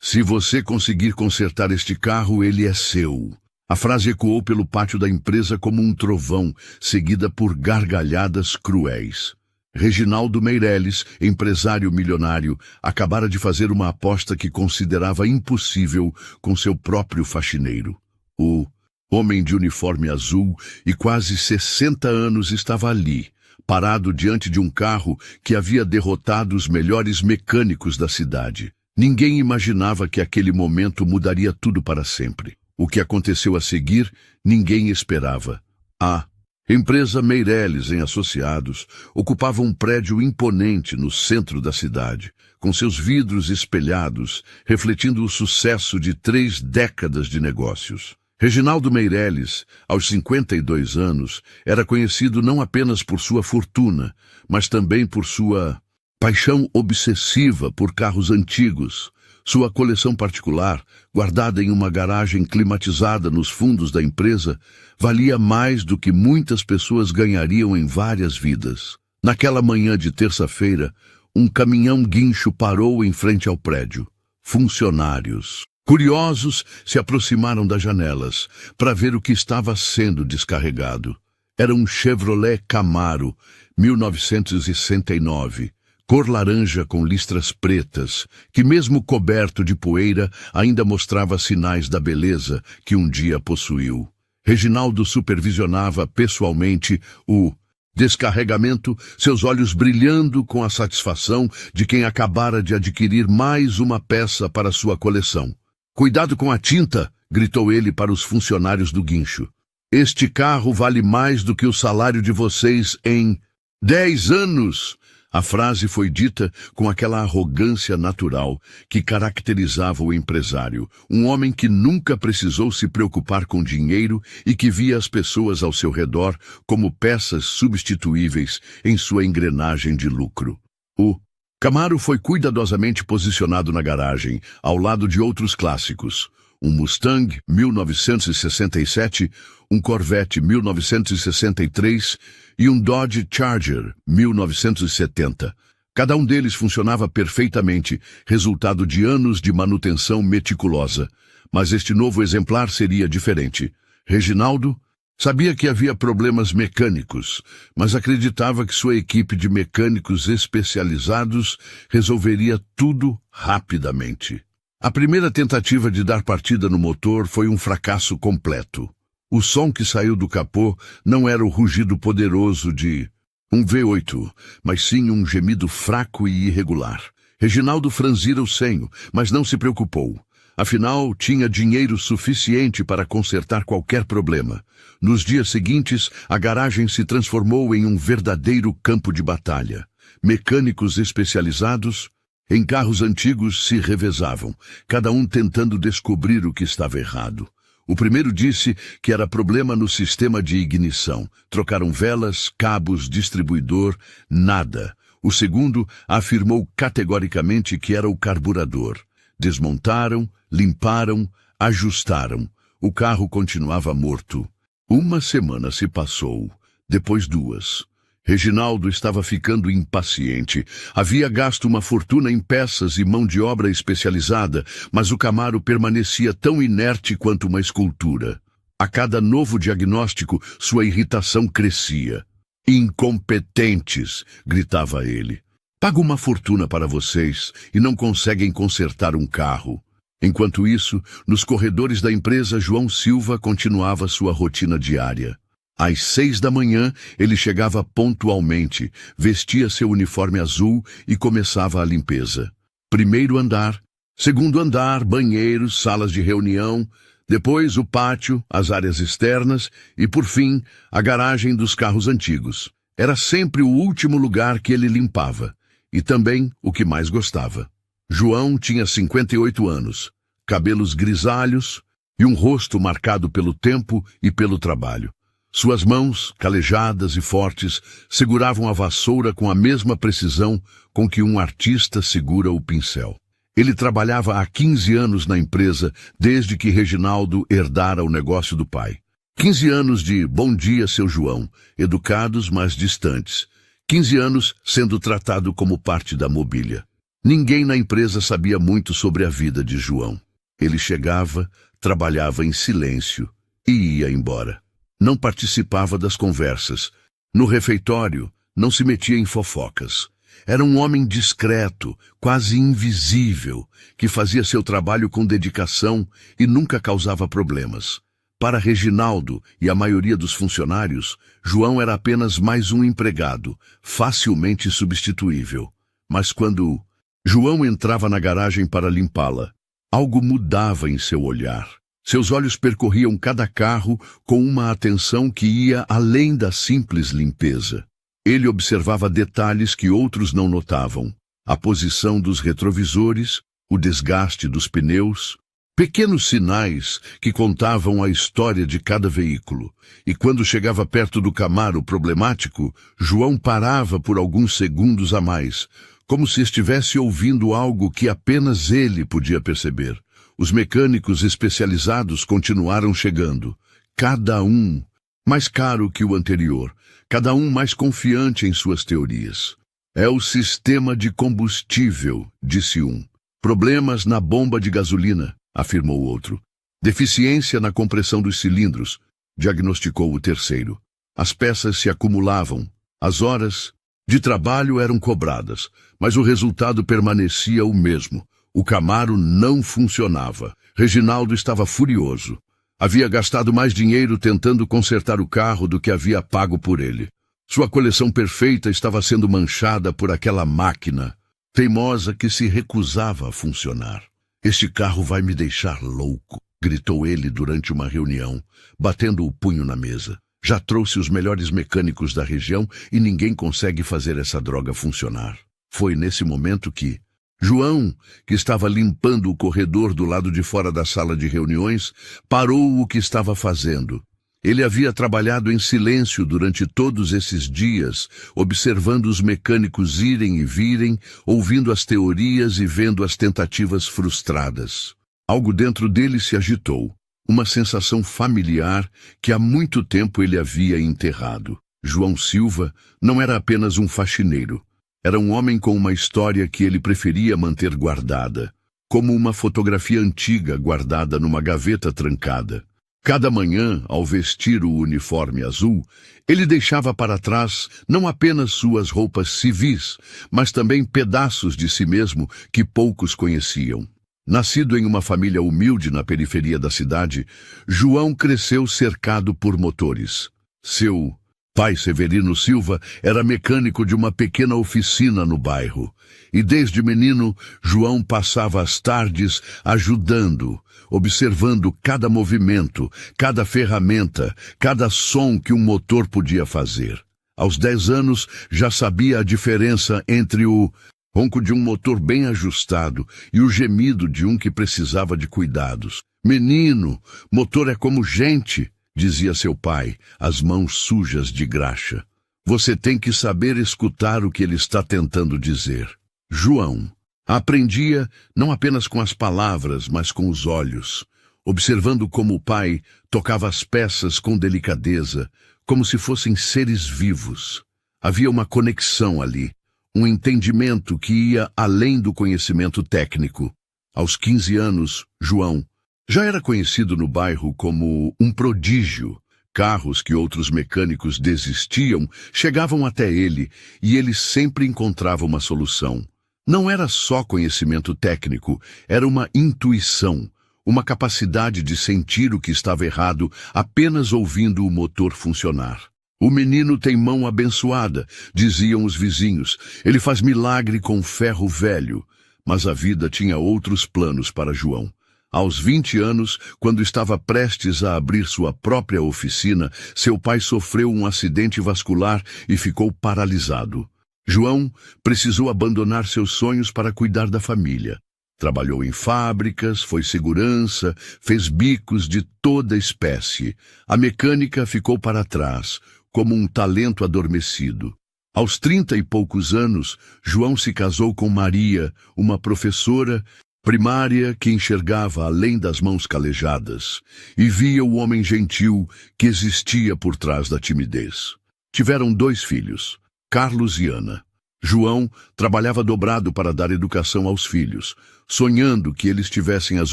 Se você conseguir consertar este carro, ele é seu. A frase ecoou pelo pátio da empresa como um trovão, seguida por gargalhadas cruéis. Reginaldo Meireles, empresário milionário, acabara de fazer uma aposta que considerava impossível com seu próprio faxineiro. O homem de uniforme azul e quase 60 anos estava ali, parado diante de um carro que havia derrotado os melhores mecânicos da cidade. Ninguém imaginava que aquele momento mudaria tudo para sempre. O que aconteceu a seguir, ninguém esperava. A empresa Meireles em Associados ocupava um prédio imponente no centro da cidade, com seus vidros espelhados, refletindo o sucesso de 3 décadas de negócios. Reginaldo Meireles, aos 52 anos, era conhecido não apenas por sua fortuna, mas também por sua paixão obsessiva por carros antigos. Sua coleção particular, guardada em uma garagem climatizada nos fundos da empresa, valia mais do que muitas pessoas ganhariam em várias vidas. Naquela manhã de terça-feira, um caminhão guincho parou em frente ao prédio. Funcionários, curiosos, se aproximaram das janelas para ver o que estava sendo descarregado. Era um Chevrolet Camaro, 1969. Cor laranja com listras pretas, que mesmo coberto de poeira ainda mostrava sinais da beleza que um dia possuiu. Reginaldo supervisionava pessoalmente o descarregamento, seus olhos brilhando com a satisfação de quem acabara de adquirir mais uma peça para sua coleção. "Cuidado com a tinta!" gritou ele para os funcionários do guincho. "Este carro vale mais do que o salário de vocês em 10 anos!" A frase foi dita com aquela arrogância natural que caracterizava o empresário, um homem que nunca precisou se preocupar com dinheiro e que via as pessoas ao seu redor como peças substituíveis em sua engrenagem de lucro. O Camaro foi cuidadosamente posicionado na garagem, ao lado de outros clássicos. Um Mustang 1967, um Corvette 1963 e um Dodge Charger 1970. Cada um deles funcionava perfeitamente, resultado de anos de manutenção meticulosa. Mas este novo exemplar seria diferente. Reginaldo sabia que havia problemas mecânicos, mas acreditava que sua equipe de mecânicos especializados resolveria tudo rapidamente. A primeira tentativa de dar partida no motor foi um fracasso completo. O som que saiu do capô não era o rugido poderoso de um V8, mas sim um gemido fraco e irregular. Reginaldo franzira o senho, mas não se preocupou. Afinal, tinha dinheiro suficiente para consertar qualquer problema. Nos dias seguintes, a garagem se transformou em um verdadeiro campo de batalha. Mecânicos especializados em carros antigos se revezavam, cada um tentando descobrir o que estava errado. O primeiro disse que era problema no sistema de ignição. Trocaram velas, cabos, distribuidor, nada. O segundo afirmou categoricamente que era o carburador. Desmontaram, limparam, ajustaram. O carro continuava morto. Uma semana se passou, depois 2. Reginaldo estava ficando impaciente. Havia gasto uma fortuna em peças e mão de obra especializada, mas o Camaro permanecia tão inerte quanto uma escultura. A cada novo diagnóstico, sua irritação crescia. "Incompetentes!" gritava ele. "Pago uma fortuna para vocês e não conseguem consertar um carro." Enquanto isso, nos corredores da empresa, João Silva continuava sua rotina diária. Às 6 da manhã, ele chegava pontualmente, vestia seu uniforme azul e começava a limpeza. Primeiro andar, segundo andar, banheiros, salas de reunião, depois o pátio, as áreas externas e, por fim, a garagem dos carros antigos. Era sempre o último lugar que ele limpava, e também o que mais gostava. João tinha 58 anos, cabelos grisalhos e um rosto marcado pelo tempo e pelo trabalho. Suas mãos, calejadas e fortes, seguravam a vassoura com a mesma precisão com que um artista segura o pincel. Ele trabalhava há 15 anos na empresa, desde que Reginaldo herdara o negócio do pai. 15 anos de "bom dia, seu João", educados, mas distantes. 15 anos sendo tratado como parte da mobília. Ninguém na empresa sabia muito sobre a vida de João. Ele chegava, trabalhava em silêncio e ia embora. Não participava das conversas. No refeitório, não se metia em fofocas. Era um homem discreto, quase invisível, que fazia seu trabalho com dedicação e nunca causava problemas. Para Reginaldo e a maioria dos funcionários, João era apenas mais um empregado, facilmente substituível. Mas quando João entrava na garagem para limpá-la, algo mudava em seu olhar. Seus olhos percorriam cada carro com uma atenção que ia além da simples limpeza. Ele observava detalhes que outros não notavam: a posição dos retrovisores, o desgaste dos pneus, pequenos sinais que contavam a história de cada veículo. E quando chegava perto do Camaro problemático, João parava por alguns segundos a mais, como se estivesse ouvindo algo que apenas ele podia perceber. Os mecânicos especializados continuaram chegando, cada um mais caro que o anterior, cada um mais confiante em suas teorias. É o sistema de combustível, disse um. Problemas na bomba de gasolina, afirmou o outro. Deficiência na compressão dos cilindros, diagnosticou o terceiro. As peças se acumulavam, as horas de trabalho eram cobradas, mas o resultado permanecia o mesmo. O Camaro não funcionava. Reginaldo estava furioso. Havia gastado mais dinheiro tentando consertar o carro do que havia pago por ele. Sua coleção perfeita estava sendo manchada por aquela máquina teimosa que se recusava a funcionar. Este carro vai me deixar louco, gritou ele durante uma reunião, batendo o punho na mesa. Já trouxe os melhores mecânicos da região e ninguém consegue fazer essa droga funcionar. Foi nesse momento que João, que estava limpando o corredor do lado de fora da sala de reuniões, parou o que estava fazendo. Ele havia trabalhado em silêncio durante todos esses dias, observando os mecânicos irem e virem, ouvindo as teorias e vendo as tentativas frustradas. Algo dentro dele se agitou, uma sensação familiar que há muito tempo ele havia enterrado. João Silva não era apenas um faxineiro. Era um homem com uma história que ele preferia manter guardada, como uma fotografia antiga guardada numa gaveta trancada. Cada manhã, ao vestir o uniforme azul, ele deixava para trás não apenas suas roupas civis, mas também pedaços de si mesmo que poucos conheciam. Nascido em uma família humilde na periferia da cidade, João cresceu cercado por motores. Seu pai, Severino Silva, era mecânico de uma pequena oficina no bairro. E desde menino, João passava as tardes ajudando, observando cada movimento, cada ferramenta, cada som que um motor podia fazer. Aos 10 anos, já sabia a diferença entre o ronco de um motor bem ajustado e o gemido de um que precisava de cuidados. Menino, motor é como gente, dizia seu pai, as mãos sujas de graxa. Você tem que saber escutar o que ele está tentando dizer. João aprendia não apenas com as palavras, mas com os olhos, observando como o pai tocava as peças com delicadeza, como se fossem seres vivos. Havia uma conexão ali, um entendimento que ia além do conhecimento técnico. Aos 15 anos, João já era conhecido no bairro como um prodígio. Carros que outros mecânicos desistiam chegavam até ele e ele sempre encontrava uma solução. Não era só conhecimento técnico, era uma intuição, uma capacidade de sentir o que estava errado apenas ouvindo o motor funcionar. O menino tem mão abençoada, diziam os vizinhos. Ele faz milagre com ferro velho. Mas a vida tinha outros planos para João. Aos 20 anos, quando estava prestes a abrir sua própria oficina, seu pai sofreu um acidente vascular e ficou paralisado. João precisou abandonar seus sonhos para cuidar da família. Trabalhou em fábricas, foi segurança, fez bicos de toda espécie. A mecânica ficou para trás, como um talento adormecido. Aos 30 e poucos anos, João se casou com Maria, uma professora primária que enxergava além das mãos calejadas e via o homem gentil que existia por trás da timidez. Tiveram 2 filhos, Carlos e Ana. João trabalhava dobrado para dar educação aos filhos, sonhando que eles tivessem as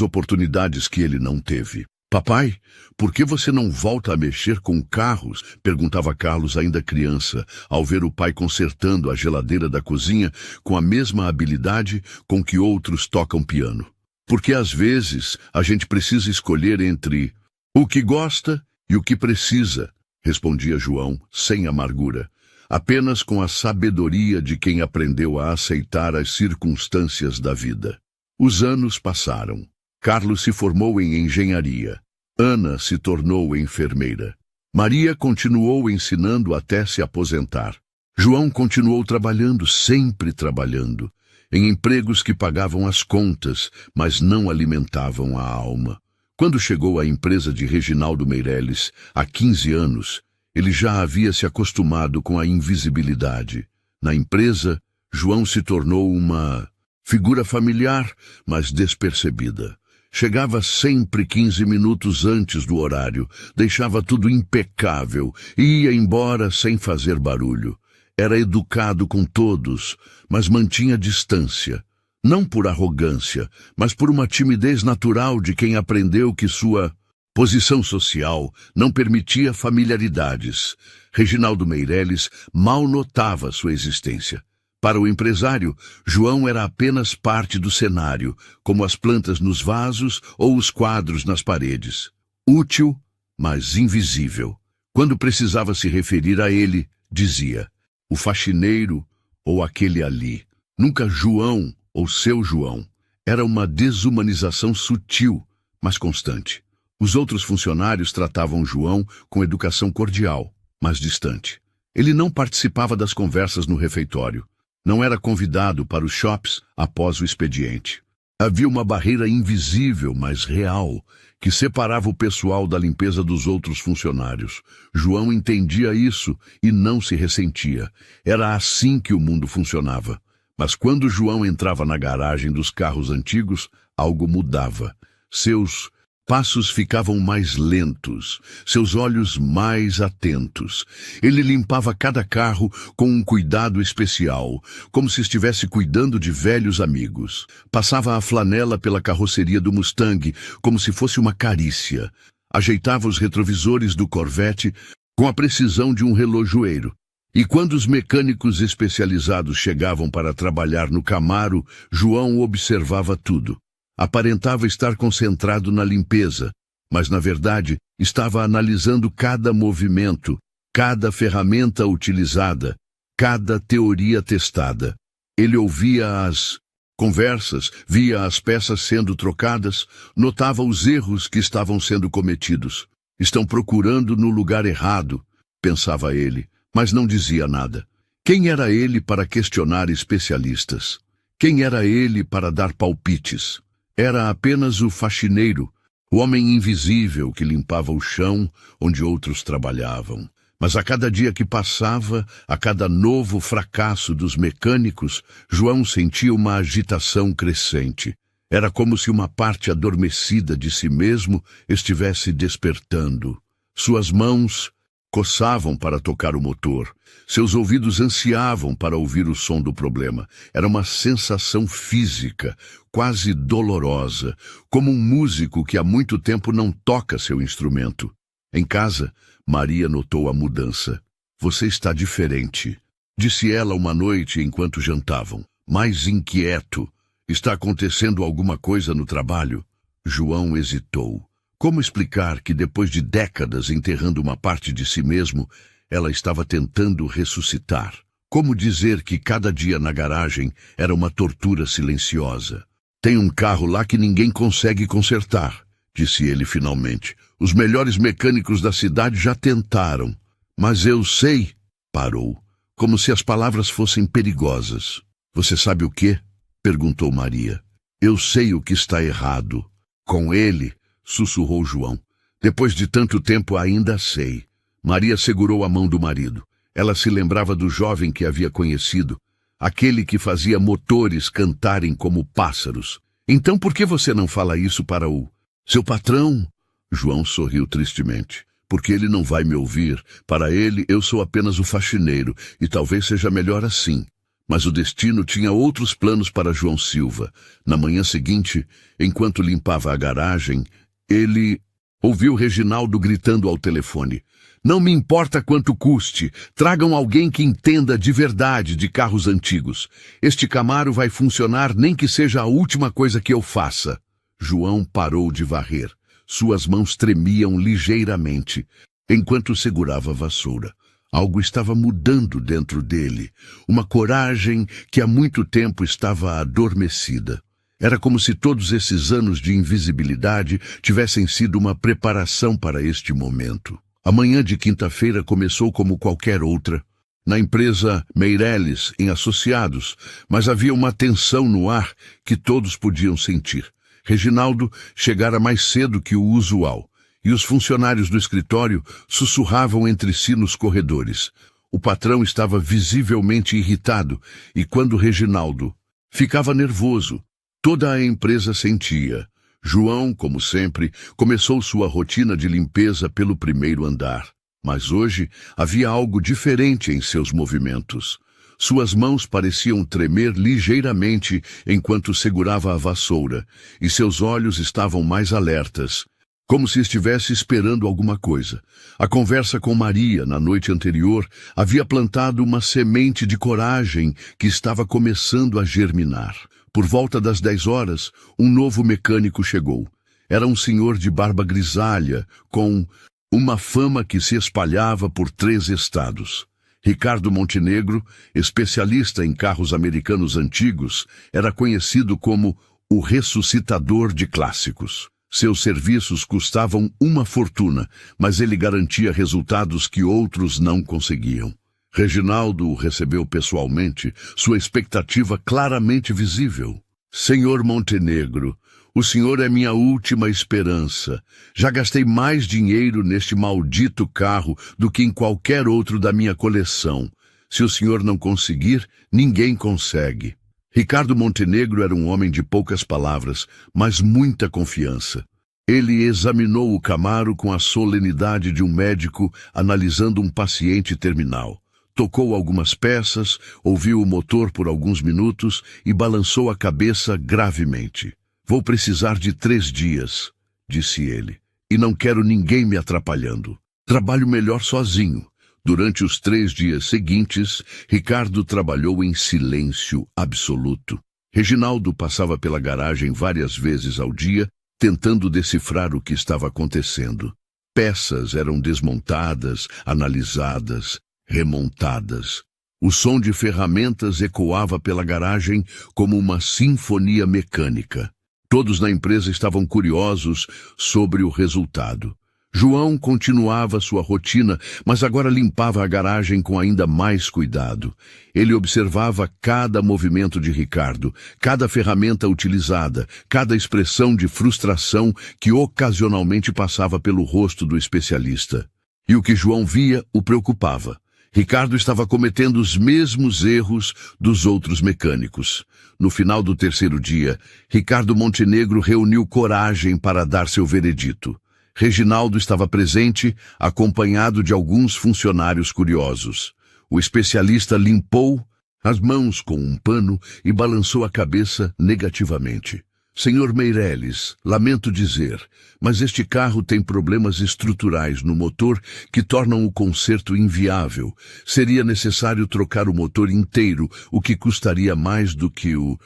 oportunidades que ele não teve. Papai, por que você não volta a mexer com carros? Perguntava Carlos, ainda criança, ao ver o pai consertando a geladeira da cozinha com a mesma habilidade com que outros tocam piano. Porque às vezes a gente precisa escolher entre o que gosta e o que precisa, respondia João, sem amargura, apenas com a sabedoria de quem aprendeu a aceitar as circunstâncias da vida. Os anos passaram. Carlos se formou em engenharia. Ana se tornou enfermeira. Maria continuou ensinando até se aposentar. João continuou trabalhando, sempre trabalhando, em empregos que pagavam as contas, mas não alimentavam a alma. Quando chegou à empresa de Reginaldo Meireles, há 15 anos, ele já havia se acostumado com a invisibilidade. Na empresa, João se tornou uma figura familiar, mas despercebida. Chegava sempre 15 minutos antes do horário, deixava tudo impecável e ia embora sem fazer barulho. Era educado com todos, mas mantinha distância. Não por arrogância, mas por uma timidez natural de quem aprendeu que sua posição social não permitia familiaridades. Reginaldo Meireles mal notava sua existência. Para o empresário, João era apenas parte do cenário, como as plantas nos vasos ou os quadros nas paredes. Útil, mas invisível. Quando precisava se referir a ele, dizia, o faxineiro ou aquele ali. Nunca João ou seu João. Era uma desumanização sutil, mas constante. Os outros funcionários tratavam João com educação cordial, mas distante. Ele não participava das conversas no refeitório. Não era convidado para os shops após o expediente. Havia uma barreira invisível, mas real, que separava o pessoal da limpeza dos outros funcionários. João entendia isso e não se ressentia. Era assim que o mundo funcionava. Mas quando João entrava na garagem dos carros antigos, algo mudava. Seus passos ficavam mais lentos, seus olhos mais atentos. Ele limpava cada carro com um cuidado especial, como se estivesse cuidando de velhos amigos. Passava a flanela pela carroceria do Mustang, como se fosse uma carícia. Ajeitava os retrovisores do Corvette com a precisão de um relojoeiro. E quando os mecânicos especializados chegavam para trabalhar no Camaro, João observava tudo. Aparentava estar concentrado na limpeza, mas na verdade estava analisando cada movimento, cada ferramenta utilizada, cada teoria testada. Ele ouvia as conversas, via as peças sendo trocadas, notava os erros que estavam sendo cometidos. Estão procurando no lugar errado, pensava ele, mas não dizia nada. Quem era ele para questionar especialistas? Quem era ele para dar palpites? Era apenas o faxineiro, o homem invisível que limpava o chão onde outros trabalhavam. Mas a cada dia que passava, a cada novo fracasso dos mecânicos, João sentia uma agitação crescente. Era como se uma parte adormecida de si mesmo estivesse despertando. Suas mãos coçavam para tocar o motor. Seus ouvidos ansiavam para ouvir o som do problema. Era uma sensação física, quase dolorosa, como um músico que há muito tempo não toca seu instrumento. Em casa, Maria notou a mudança. Você está diferente, disse ela uma noite enquanto jantavam. Mais inquieto. Está acontecendo alguma coisa no trabalho? João hesitou. Como explicar que depois de décadas enterrando uma parte de si mesmo, ela estava tentando ressuscitar? Como dizer que cada dia na garagem era uma tortura silenciosa? Tem um carro lá que ninguém consegue consertar, disse ele finalmente. Os melhores mecânicos da cidade já tentaram. Mas eu sei, parou, como se as palavras fossem perigosas. Você sabe o quê? Perguntou Maria. Eu sei o que está errado. Com ele, sussurrou João. Depois de tanto tempo ainda sei. Maria segurou a mão do marido. Ela se lembrava do jovem que havia conhecido, aquele que fazia motores cantarem como pássaros. Então por que você não fala isso para o seu patrão? João sorriu tristemente. Porque ele não vai me ouvir. Para ele, eu sou apenas o faxineiro, e talvez seja melhor assim. Mas o destino tinha outros planos para João Silva. Na manhã seguinte, enquanto limpava a garagem, ele ouviu Reginaldo gritando ao telefone: "Não me importa quanto custe, tragam alguém que entenda de verdade de carros antigos. Este Camaro vai funcionar nem que seja a última coisa que eu faça." João parou de varrer. Suas mãos tremiam ligeiramente, enquanto segurava a vassoura. Algo estava mudando dentro dele, uma coragem que há muito tempo estava adormecida. Era como se todos esses anos de invisibilidade tivessem sido uma preparação para este momento. A manhã de quinta-feira começou como qualquer outra, na empresa Meireles, em Associados, mas havia uma tensão no ar que todos podiam sentir. Reginaldo chegara mais cedo que o usual, e os funcionários do escritório sussurravam entre si nos corredores. O patrão estava visivelmente irritado, e quando Reginaldo ficava nervoso, toda a empresa sentia. João, como sempre, começou sua rotina de limpeza pelo primeiro andar. Mas hoje havia algo diferente em seus movimentos. Suas mãos pareciam tremer ligeiramente enquanto segurava a vassoura, e seus olhos estavam mais alertas, como se estivesse esperando alguma coisa. A conversa com Maria, na noite anterior, havia plantado uma semente de coragem que estava começando a germinar. Por volta das 10 horas, um novo mecânico chegou. Era um senhor de barba grisalha, com uma fama que se espalhava por 3 estados. Ricardo Montenegro, especialista em carros americanos antigos, era conhecido como o ressuscitador de clássicos. Seus serviços custavam uma fortuna, mas ele garantia resultados que outros não conseguiam. Reginaldo o recebeu pessoalmente, sua expectativa claramente visível. "Senhor Montenegro, o senhor é minha última esperança. Já gastei mais dinheiro neste maldito carro do que em qualquer outro da minha coleção. Se o senhor não conseguir, ninguém consegue." Ricardo Montenegro era um homem de poucas palavras, mas muita confiança. Ele examinou o Camaro com a solenidade de um médico analisando um paciente terminal. Tocou algumas peças, ouviu o motor por alguns minutos e balançou a cabeça gravemente. "Vou precisar de 3 dias, disse ele, e não quero ninguém me atrapalhando. Trabalho melhor sozinho." Durante os 3 dias seguintes, Ricardo trabalhou em silêncio absoluto. Reginaldo passava pela garagem várias vezes ao dia, tentando decifrar o que estava acontecendo. Peças eram desmontadas, analisadas, remontadas. O som de ferramentas ecoava pela garagem como uma sinfonia mecânica. Todos na empresa estavam curiosos sobre o resultado. João continuava sua rotina, mas agora limpava a garagem com ainda mais cuidado. Ele observava cada movimento de Ricardo, cada ferramenta utilizada, cada expressão de frustração que ocasionalmente passava pelo rosto do especialista. E o que João via o preocupava. Ricardo estava cometendo os mesmos erros dos outros mecânicos. No final do 3º dia, Ricardo Montenegro reuniu coragem para dar seu veredito. Reginaldo estava presente, acompanhado de alguns funcionários curiosos. O especialista limpou as mãos com um pano e balançou a cabeça negativamente. "Senhor Meireles, lamento dizer, mas este carro tem problemas estruturais no motor que tornam o conserto inviável. Seria necessário trocar o motor inteiro, o que custaria mais do que o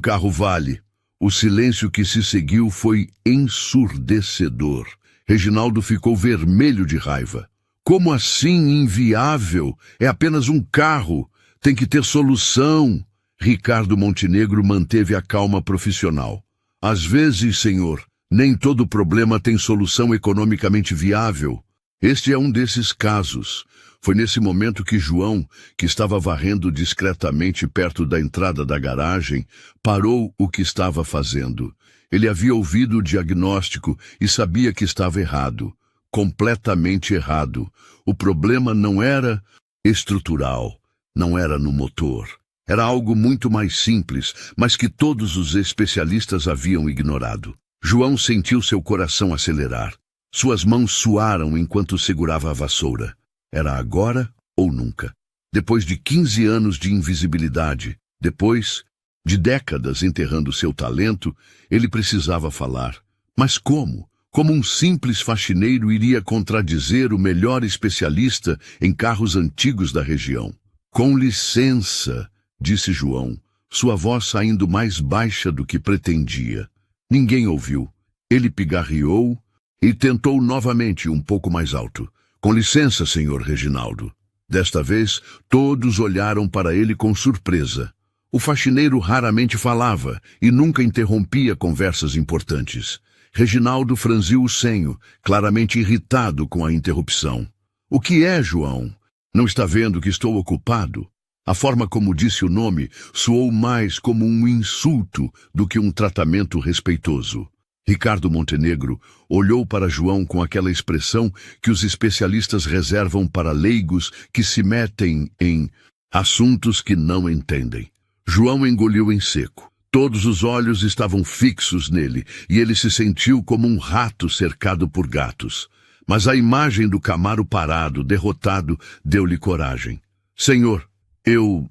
carro vale." O silêncio que se seguiu foi ensurdecedor. Reginaldo ficou vermelho de raiva. "Como assim inviável? É apenas um carro. Tem que ter solução." Ricardo Montenegro manteve a calma profissional. "Às vezes, senhor, nem todo problema tem solução economicamente viável. Este é um desses casos." Foi nesse momento que João, que estava varrendo discretamente perto da entrada da garagem, parou o que estava fazendo. Ele havia ouvido o diagnóstico e sabia que estava errado, completamente errado. O problema não era estrutural, não era no motor. Era algo muito mais simples, mas que todos os especialistas haviam ignorado. João sentiu seu coração acelerar. Suas mãos suaram enquanto segurava a vassoura. Era agora ou nunca. Depois de 15 anos de invisibilidade, depois de décadas enterrando seu talento, ele precisava falar. Mas como? Como um simples faxineiro iria contradizer o melhor especialista em carros antigos da região? Com licença, disse João, sua voz saindo mais baixa do que pretendia. Ninguém ouviu. Ele pigarreou e tentou novamente um pouco mais alto. Com licença, senhor Reginaldo. Desta vez, todos olharam para ele com surpresa. O faxineiro raramente falava e nunca interrompia conversas importantes. Reginaldo franziu o senho, claramente irritado com a interrupção. O que é, João? Não está vendo que estou ocupado? A forma como disse o nome soou mais como um insulto do que um tratamento respeitoso. Ricardo Montenegro olhou para João com aquela expressão que os especialistas reservam para leigos que se metem em assuntos que não entendem. João engoliu em seco. Todos os olhos estavam fixos nele e ele se sentiu como um rato cercado por gatos. Mas a imagem do Camaro parado, derrotado, deu-lhe coragem. Senhor, eu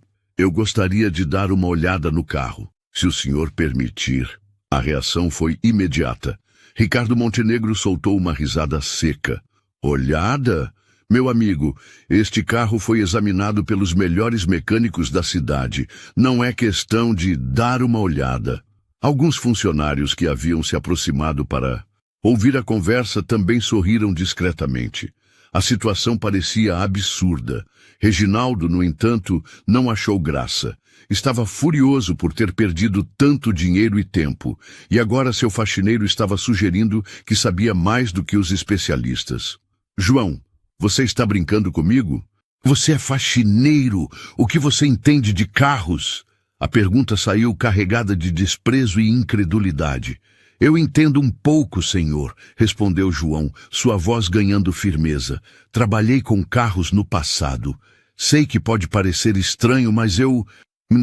gostaria de dar uma olhada no carro, se o senhor permitir. A reação foi imediata. Ricardo Montenegro soltou uma risada seca. Olhada? Meu amigo, este carro foi examinado pelos melhores mecânicos da cidade. Não é questão de dar uma olhada. Alguns funcionários que haviam se aproximado para ouvir a conversa também sorriram discretamente. A situação parecia absurda. Reginaldo, no entanto, não achou graça. Estava furioso por ter perdido tanto dinheiro e tempo, e agora seu faxineiro estava sugerindo que sabia mais do que os especialistas. João, você está brincando comigo? Você é faxineiro. O que você entende de carros? A pergunta saiu carregada de desprezo e incredulidade. Eu entendo um pouco, senhor, respondeu João, sua voz ganhando firmeza. Trabalhei com carros no passado. Sei que pode parecer estranho, mas eu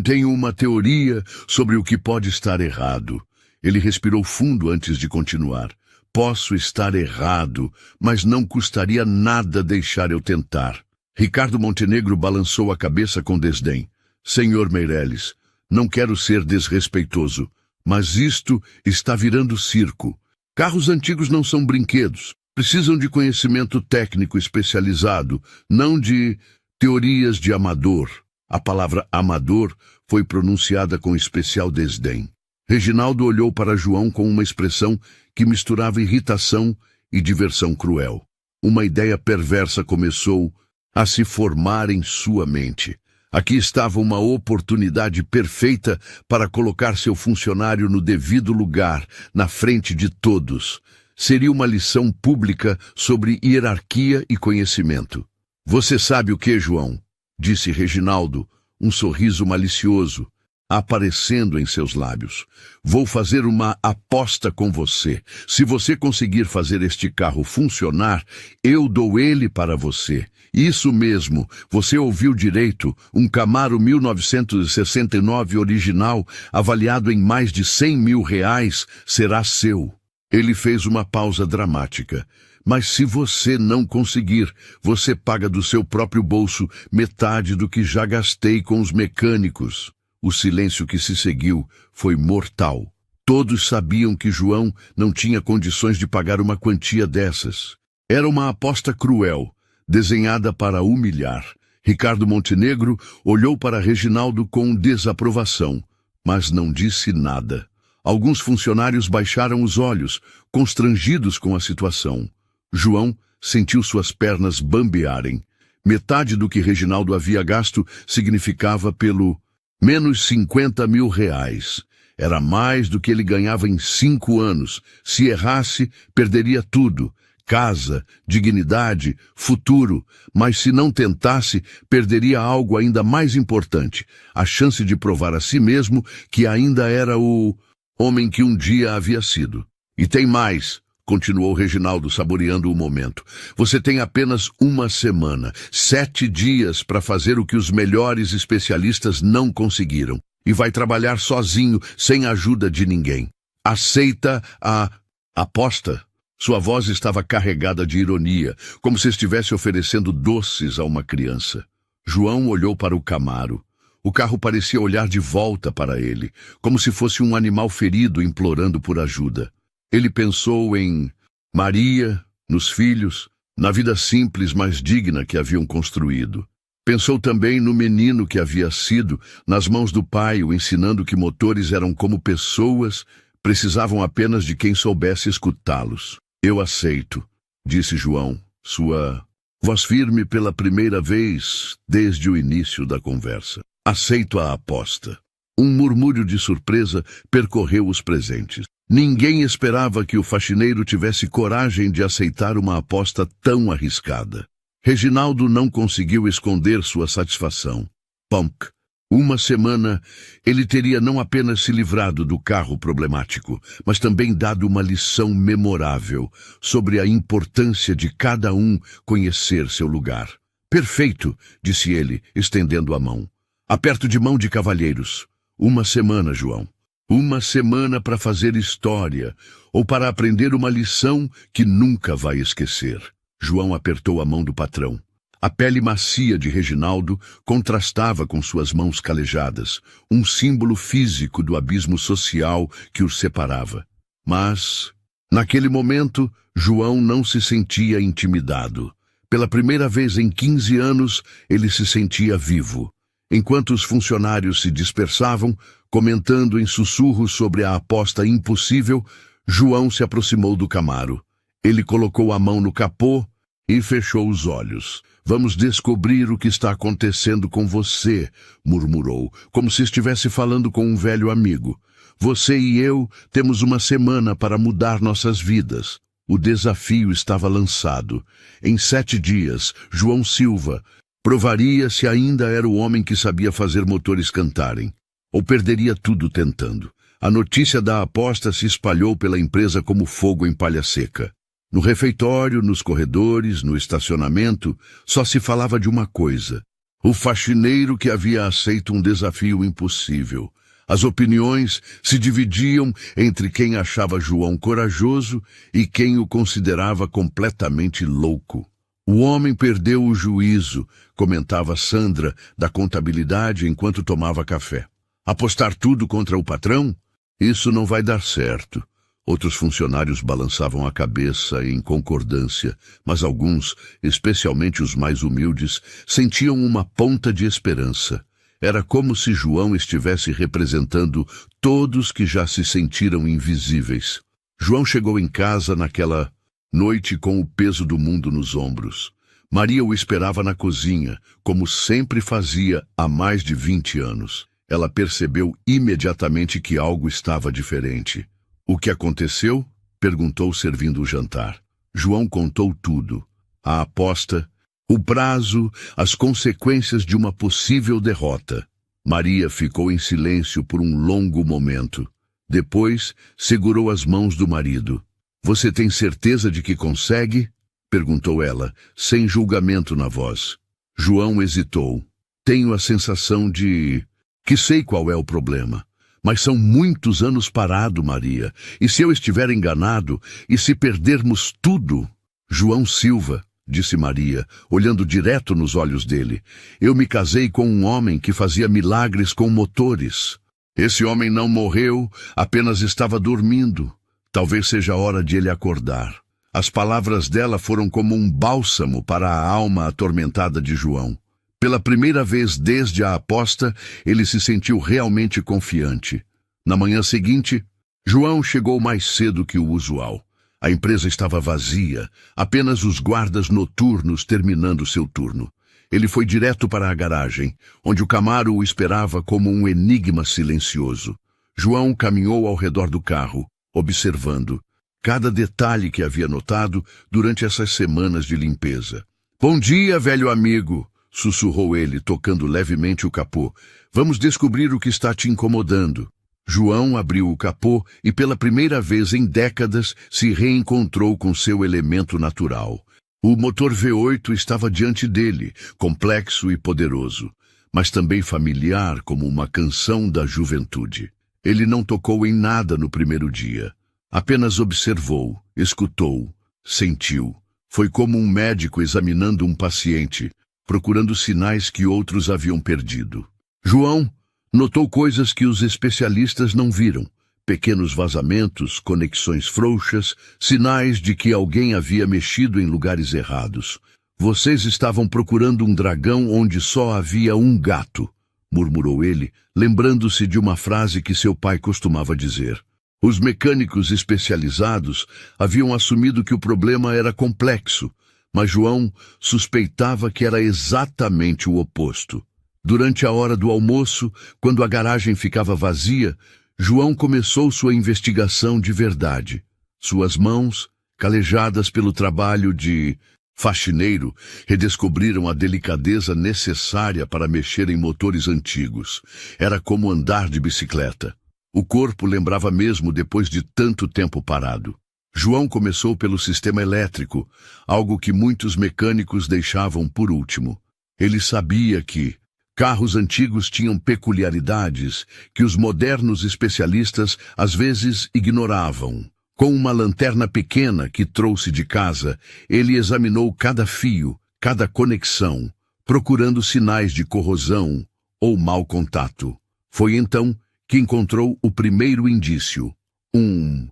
tenho uma teoria sobre o que pode estar errado. Ele respirou fundo antes de continuar. Posso estar errado, mas não custaria nada deixar eu tentar. Ricardo Montenegro balançou a cabeça com desdém. Senhor Meireles, não quero ser desrespeitoso, mas isto está virando circo. Carros antigos não são brinquedos. Precisam de conhecimento técnico especializado, não de teorias de amador. A palavra amador foi pronunciada com especial desdém. Reginaldo olhou para João com uma expressão que misturava irritação e diversão cruel. Uma ideia perversa começou a se formar em sua mente. Aqui estava uma oportunidade perfeita para colocar seu funcionário no devido lugar, na frente de todos. Seria uma lição pública sobre hierarquia e conhecimento. Você sabe o que, João? Disse Reginaldo, um sorriso malicioso aparecendo em seus lábios. Vou fazer uma aposta com você. Se você conseguir fazer este carro funcionar, eu dou ele para você. Isso mesmo, você ouviu direito, um Camaro 1969 original, avaliado em mais de R$100.000, será seu. Ele fez uma pausa dramática. Mas se você não conseguir, você paga do seu próprio bolso metade do que já gastei com os mecânicos. O silêncio que se seguiu foi mortal. Todos sabiam que João não tinha condições de pagar uma quantia dessas. Era uma aposta cruel, desenhada para humilhar. Ricardo Montenegro olhou para Reginaldo com desaprovação, mas não disse nada. Alguns funcionários baixaram os olhos, constrangidos com a situação. João sentiu suas pernas bambearem. Metade do que Reginaldo havia gasto significava pelo menos R$50.000. Era mais do que ele ganhava em 5 anos. Se errasse, perderia tudo. Casa, dignidade, futuro. Mas se não tentasse, perderia algo ainda mais importante. A chance de provar a si mesmo que ainda era o homem que um dia havia sido. E tem mais, continuou Reginaldo, saboreando o momento. Você tem apenas uma semana, 7 dias para fazer o que os melhores especialistas não conseguiram. E vai trabalhar sozinho, sem ajuda de ninguém. Aceita a aposta? Sua voz estava carregada de ironia, como se estivesse oferecendo doces a uma criança. João olhou para o Camaro. O carro parecia olhar de volta para ele, como se fosse um animal ferido implorando por ajuda. Ele pensou em Maria, nos filhos, na vida simples, mas digna que haviam construído. Pensou também no menino que havia sido, nas mãos do pai, o ensinando que motores eram como pessoas, precisavam apenas de quem soubesse escutá-los. Eu aceito, disse João, sua voz firme pela primeira vez desde o início da conversa. Aceito a aposta. Um murmúrio de surpresa percorreu os presentes. Ninguém esperava que o faxineiro tivesse coragem de aceitar uma aposta tão arriscada. Reginaldo não conseguiu esconder sua satisfação. Punk. Uma semana, ele teria não apenas se livrado do carro problemático, mas também dado uma lição memorável sobre a importância de cada um conhecer seu lugar. Perfeito, disse ele, estendendo a mão. Aperto de mão de cavalheiros. Uma semana, João. Uma semana para fazer história, ou para aprender uma lição que nunca vai esquecer. João apertou a mão do patrão. A pele macia de Reginaldo contrastava com suas mãos calejadas, um símbolo físico do abismo social que os separava. Mas, naquele momento, João não se sentia intimidado. Pela primeira vez em 15 anos, ele se sentia vivo. Enquanto os funcionários se dispersavam, comentando em sussurros sobre a aposta impossível, João se aproximou do Camaro. Ele colocou a mão no capô e fechou os olhos. Vamos descobrir o que está acontecendo com você, murmurou, como se estivesse falando com um velho amigo. Você e eu temos uma semana para mudar nossas vidas. O desafio estava lançado. Em 7 dias, João Silva provaria se ainda era o homem que sabia fazer motores cantarem, ou perderia tudo tentando. A notícia da aposta se espalhou pela empresa como fogo em palha seca. No refeitório, nos corredores, no estacionamento, só se falava de uma coisa: o faxineiro que havia aceito um desafio impossível. As opiniões se dividiam entre quem achava João corajoso e quem o considerava completamente louco. O homem perdeu o juízo, comentava Sandra, da contabilidade, enquanto tomava café. Apostar tudo contra o patrão? Isso não vai dar certo. Outros funcionários balançavam a cabeça em concordância, mas alguns, especialmente os mais humildes, sentiam uma ponta de esperança. Era como se João estivesse representando todos que já se sentiram invisíveis. João chegou em casa naquela noite com o peso do mundo nos ombros. Maria o esperava na cozinha, como sempre fazia há mais de 20 anos. Ela percebeu imediatamente que algo estava diferente. O que aconteceu? Perguntou servindo o jantar. João contou tudo. A aposta, o prazo, as consequências de uma possível derrota. Maria ficou em silêncio por um longo momento. Depois, segurou as mãos do marido. Você tem certeza de que consegue? Perguntou ela, sem julgamento na voz. João hesitou. Tenho a sensação de que sei qual é o problema. Mas são muitos anos parado, Maria. E se eu estiver enganado? E se perdermos tudo? João Silva, disse Maria, olhando direto nos olhos dele. Eu me casei com um homem que fazia milagres com motores. Esse homem não morreu, apenas estava dormindo. Talvez seja a hora de ele acordar. As palavras dela foram como um bálsamo para a alma atormentada de João. Pela primeira vez desde a aposta, ele se sentiu realmente confiante. Na manhã seguinte, João chegou mais cedo que o usual. A empresa estava vazia, apenas os guardas noturnos terminando seu turno. Ele foi direto para a garagem, onde o Camaro o esperava como um enigma silencioso. João caminhou ao redor do carro, observando cada detalhe que havia notado durante essas semanas de limpeza. Bom dia, velho amigo, sussurrou ele, tocando levemente o capô. Vamos descobrir o que está te incomodando. João abriu o capô e pela primeira vez em décadas se reencontrou com seu elemento natural. O motor V8 estava diante dele, complexo e poderoso, mas também familiar como uma canção da juventude. Ele não tocou em nada no primeiro dia. Apenas observou, escutou, sentiu. Foi como um médico examinando um paciente. procurando sinais que outros haviam perdido. João notou coisas que os especialistas não viram: pequenos vazamentos, conexões frouxas, sinais de que alguém havia mexido em lugares errados. Vocês estavam procurando um dragão onde só havia um gato, murmurou ele, lembrando-se de uma frase que seu pai costumava dizer. Os mecânicos especializados haviam assumido que o problema era complexo, mas João suspeitava que era exatamente o oposto. Durante a hora do almoço, quando a garagem ficava vazia, João começou sua investigação de verdade. Suas mãos, calejadas pelo trabalho de faxineiro, redescobriram a delicadeza necessária para mexer em motores antigos. Era como andar de bicicleta. O corpo lembrava mesmo depois de tanto tempo parado. João começou pelo sistema elétrico, algo que muitos mecânicos deixavam por último. Ele sabia que carros antigos tinham peculiaridades que os modernos especialistas às vezes ignoravam. Com uma lanterna pequena que trouxe de casa, ele examinou cada fio, cada conexão, procurando sinais de corrosão ou mau contato. Foi então que encontrou o primeiro indício. Um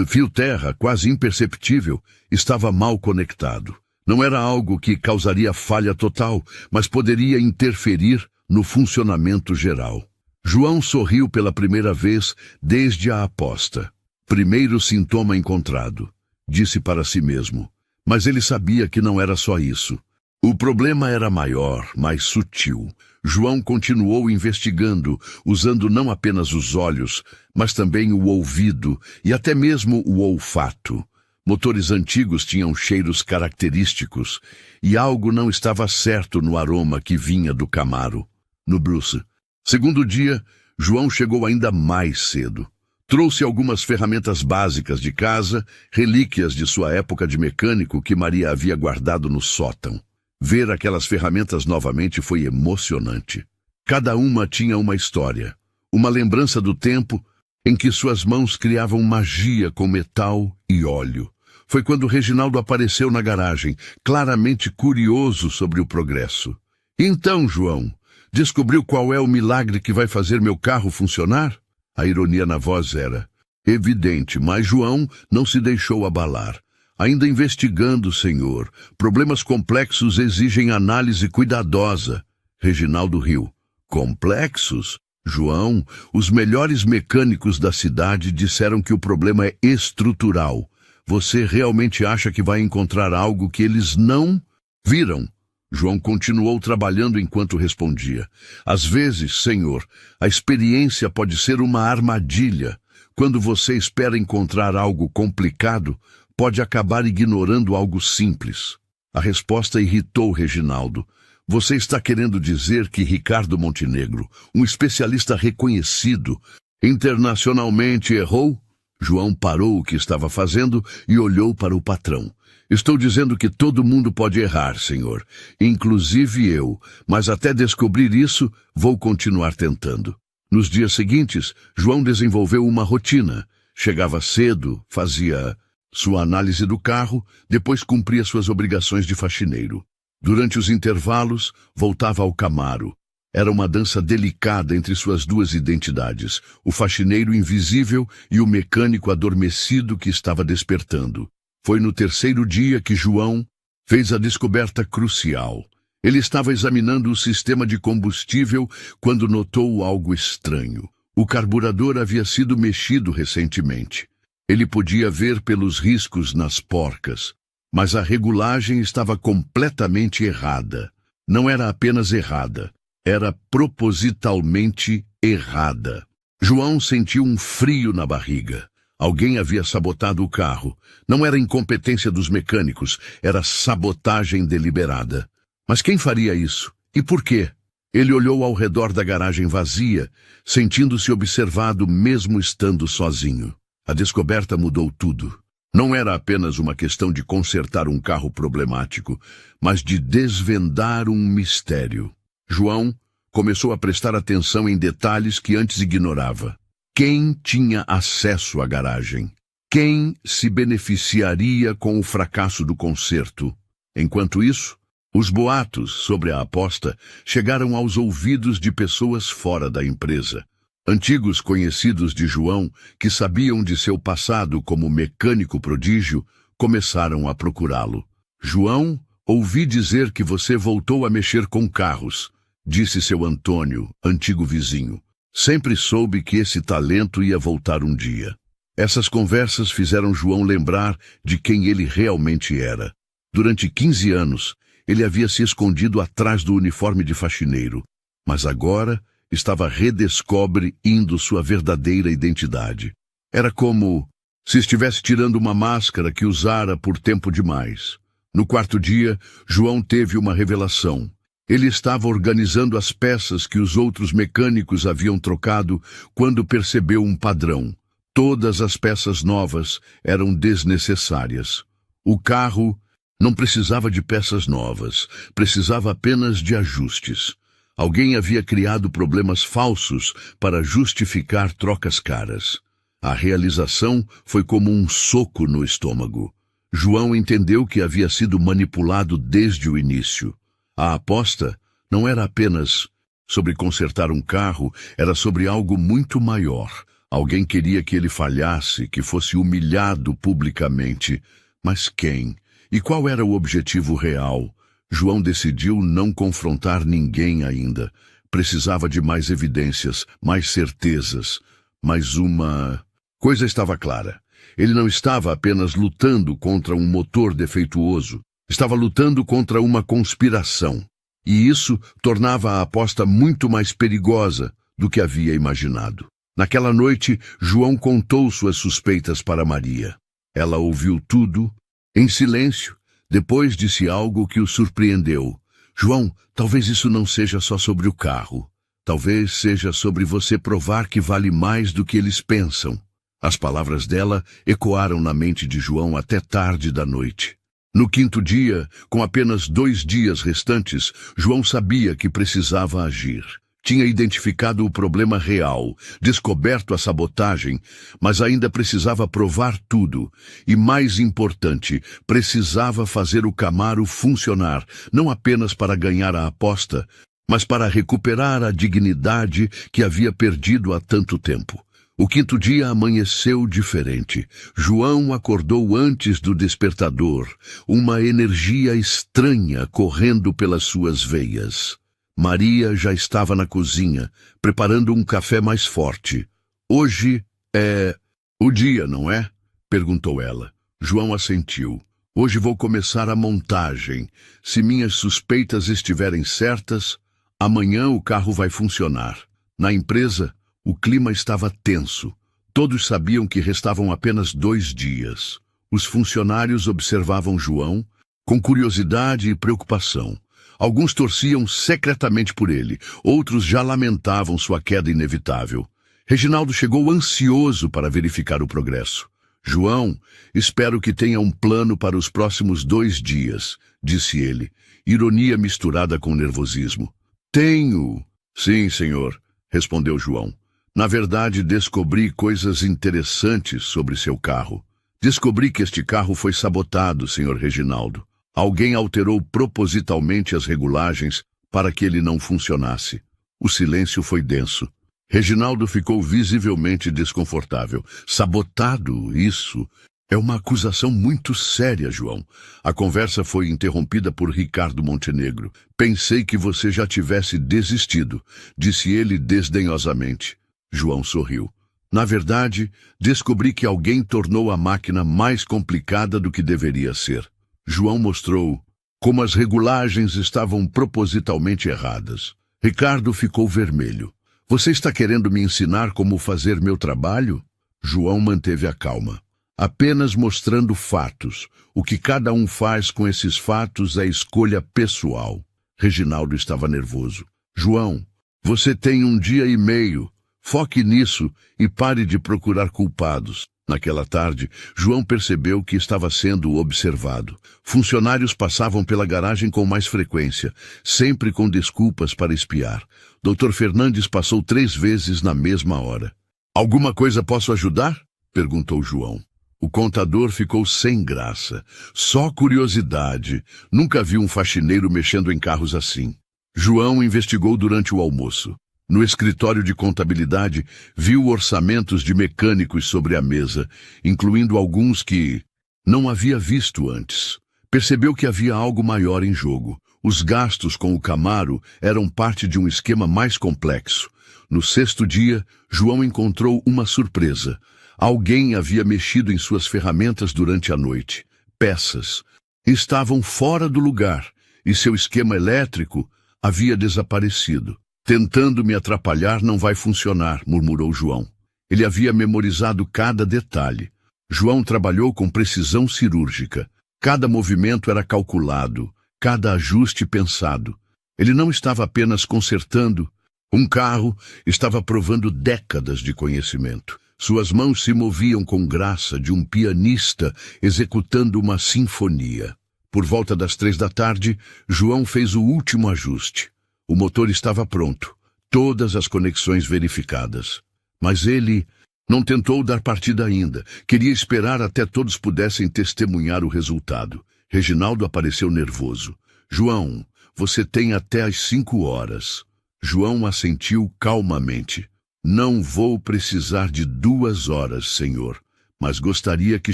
fio terra, quase imperceptível, estava mal conectado. Não era algo que causaria falha total, mas poderia interferir no funcionamento geral. João sorriu pela primeira vez desde a aposta. Primeiro sintoma encontrado, disse para si mesmo. Mas ele sabia que não era só isso. O problema era maior, mais sutil. João continuou investigando, usando não apenas os olhos, mas também o ouvido e até mesmo o olfato. Motores antigos tinham cheiros característicos, e algo não estava certo no aroma que vinha do Camaro. No Bruce. Segundo dia, João chegou ainda mais cedo. Trouxe algumas ferramentas básicas de casa, relíquias de sua época de mecânico que Maria havia guardado no sótão. Ver aquelas ferramentas novamente foi emocionante. Cada uma tinha uma história, uma lembrança do tempo em que suas mãos criavam magia com metal e óleo. Foi quando Reginaldo apareceu na garagem, claramente curioso sobre o progresso. Então, João, descobriu qual é o milagre que vai fazer meu carro funcionar? A ironia na voz era evidente, mas João não se deixou abalar. Ainda investigando, senhor. Problemas complexos exigem análise cuidadosa. Reginaldo riu. Complexos? João, os melhores mecânicos da cidade disseram que o problema é estrutural. Você realmente acha que vai encontrar algo que eles não viram? João continuou trabalhando enquanto respondia. Às vezes, senhor, a experiência pode ser uma armadilha. Quando você espera encontrar algo complicado, pode acabar ignorando algo simples. A resposta irritou Reginaldo. Você está querendo dizer que Ricardo Montenegro, um especialista reconhecido, internacionalmente errou? João parou o que estava fazendo e olhou para o patrão. Estou dizendo que todo mundo pode errar, senhor, inclusive eu, mas até descobrir isso, vou continuar tentando. Nos dias seguintes, João desenvolveu uma rotina. Chegava cedo, fazia sua análise do carro, depois cumpria suas obrigações de faxineiro. Durante os intervalos, voltava ao Camaro. Era uma dança delicada entre suas duas identidades, o faxineiro invisível e o mecânico adormecido que estava despertando. Foi no terceiro dia que João fez a descoberta crucial. Ele estava examinando o sistema de combustível quando notou algo estranho. O carburador havia sido mexido recentemente. Ele podia ver pelos riscos nas porcas, mas a regulagem estava completamente errada. Não era apenas errada, era propositalmente errada. João sentiu um frio na barriga. Alguém havia sabotado o carro. Não era incompetência dos mecânicos, era sabotagem deliberada. Mas quem faria isso? E por quê? Ele olhou ao redor da garagem vazia, sentindo-se observado mesmo estando sozinho. A descoberta mudou tudo. Não era apenas uma questão de consertar um carro problemático, mas de desvendar um mistério. João começou a prestar atenção em detalhes que antes ignorava. Quem tinha acesso à garagem? Quem se beneficiaria com o fracasso do conserto? Enquanto isso, Os boatos sobre a aposta chegaram aos ouvidos de pessoas fora da empresa. Antigos conhecidos de João, que sabiam de seu passado como mecânico prodígio, começaram a procurá-lo. João, ouvi dizer que você voltou a mexer com carros, disse seu Antônio, antigo vizinho. Sempre soube que esse talento ia voltar um dia. Essas conversas fizeram João lembrar de quem ele realmente era. Durante 15 anos, ele havia se escondido atrás do uniforme de faxineiro, mas agora estava redescobrindo sua verdadeira identidade. Era como se estivesse tirando uma máscara que usara por tempo demais. No quarto dia, João teve uma revelação. Ele estava organizando as peças que os outros mecânicos haviam trocado quando percebeu um padrão. Todas as peças novas eram desnecessárias. O carro não precisava de peças novas, precisava apenas de ajustes. Alguém havia criado problemas falsos para justificar trocas caras. A realização foi como um soco no estômago. João entendeu que havia sido manipulado desde o início. A aposta não era apenas sobre consertar um carro, era sobre algo muito maior. Alguém queria que ele falhasse, que fosse humilhado publicamente. Mas quem? E qual era o objetivo real? João decidiu não confrontar ninguém ainda. Precisava de mais evidências, mais certezas. Mas uma coisa estava clara. Ele não estava apenas lutando contra um motor defeituoso. Estava lutando contra uma conspiração. E isso tornava a aposta muito mais perigosa do que havia imaginado. Naquela noite, João contou suas suspeitas para Maria. Ela ouviu tudo, em silêncio. Depois disse algo que o surpreendeu. João, talvez isso não seja só sobre o carro. Talvez seja sobre você provar que vale mais do que eles pensam. As palavras dela ecoaram na mente de João até tarde da noite. No quinto dia, com apenas 2 dias restantes, João sabia que precisava agir. Tinha identificado o problema real, descoberto a sabotagem, mas ainda precisava provar tudo. E mais importante, precisava fazer o Camaro funcionar, não apenas para ganhar a aposta, mas para recuperar a dignidade que havia perdido há tanto tempo. O quinto dia amanheceu diferente. João acordou antes do despertador, uma energia estranha correndo pelas suas veias. Maria já estava na cozinha, preparando um café mais forte. Hoje é o dia, não é? Perguntou ela. João assentiu. Hoje vou começar a montagem. Se minhas suspeitas estiverem certas, amanhã o carro vai funcionar. Na empresa, o clima estava tenso. Todos sabiam que restavam apenas 2 dias. Os funcionários observavam João com curiosidade e preocupação. Alguns torciam secretamente por ele, outros já lamentavam sua queda inevitável. Reginaldo chegou ansioso para verificar o progresso. João, espero que tenha um plano para os próximos 2 dias, disse ele, ironia misturada com nervosismo. Tenho. Sim, senhor, respondeu João. Na verdade, descobri coisas interessantes sobre seu carro. Descobri que este carro foi sabotado, senhor Reginaldo. Alguém alterou propositalmente as regulagens para que ele não funcionasse. O silêncio foi denso. Reginaldo ficou visivelmente desconfortável. Sabotado, isso é uma acusação muito séria, João. A conversa foi interrompida por Ricardo Montenegro. Pensei que você já tivesse desistido, disse ele desdenhosamente. João sorriu. Na verdade, descobri que alguém tornou a máquina mais complicada do que deveria ser. João mostrou como as regulagens estavam propositalmente erradas. Ricardo ficou vermelho. Você está querendo me ensinar como fazer meu trabalho? João manteve a calma. Apenas mostrando fatos. O que cada um faz com esses fatos é escolha pessoal. Reginaldo estava nervoso. João, você tem 1 dia e meio. Foque nisso e pare de procurar culpados. Naquela tarde, João percebeu que estava sendo observado. Funcionários passavam pela garagem com mais frequência, sempre com desculpas para espiar. Dr. Fernandes passou 3 vezes na mesma hora. Alguma coisa posso ajudar? Perguntou João. O contador ficou sem graça. Só curiosidade. Nunca vi um faxineiro mexendo em carros assim. João investigou durante o almoço. No escritório de contabilidade, viu orçamentos de mecânicos sobre a mesa, incluindo alguns que não havia visto antes. Percebeu que havia algo maior em jogo. Os gastos com o Camaro eram parte de um esquema mais complexo. No sexto dia, João encontrou uma surpresa. Alguém havia mexido em suas ferramentas durante a noite. Peças estavam fora do lugar e seu esquema elétrico havia desaparecido. Tentando me atrapalhar não vai funcionar, murmurou João. Ele havia memorizado cada detalhe. João trabalhou com precisão cirúrgica. Cada movimento era calculado, cada ajuste pensado. Ele não estava apenas consertando um carro, estava provando décadas de conhecimento. Suas mãos se moviam com graça de um pianista executando uma sinfonia. Por volta das 3 da tarde, João fez o último ajuste. O motor estava pronto, todas as conexões verificadas. Mas ele não tentou dar partida ainda. Queria esperar até todos pudessem testemunhar o resultado. Reginaldo apareceu nervoso. João, você tem até às 5 horas. João assentiu calmamente. Não vou precisar de 2 horas, senhor, mas gostaria que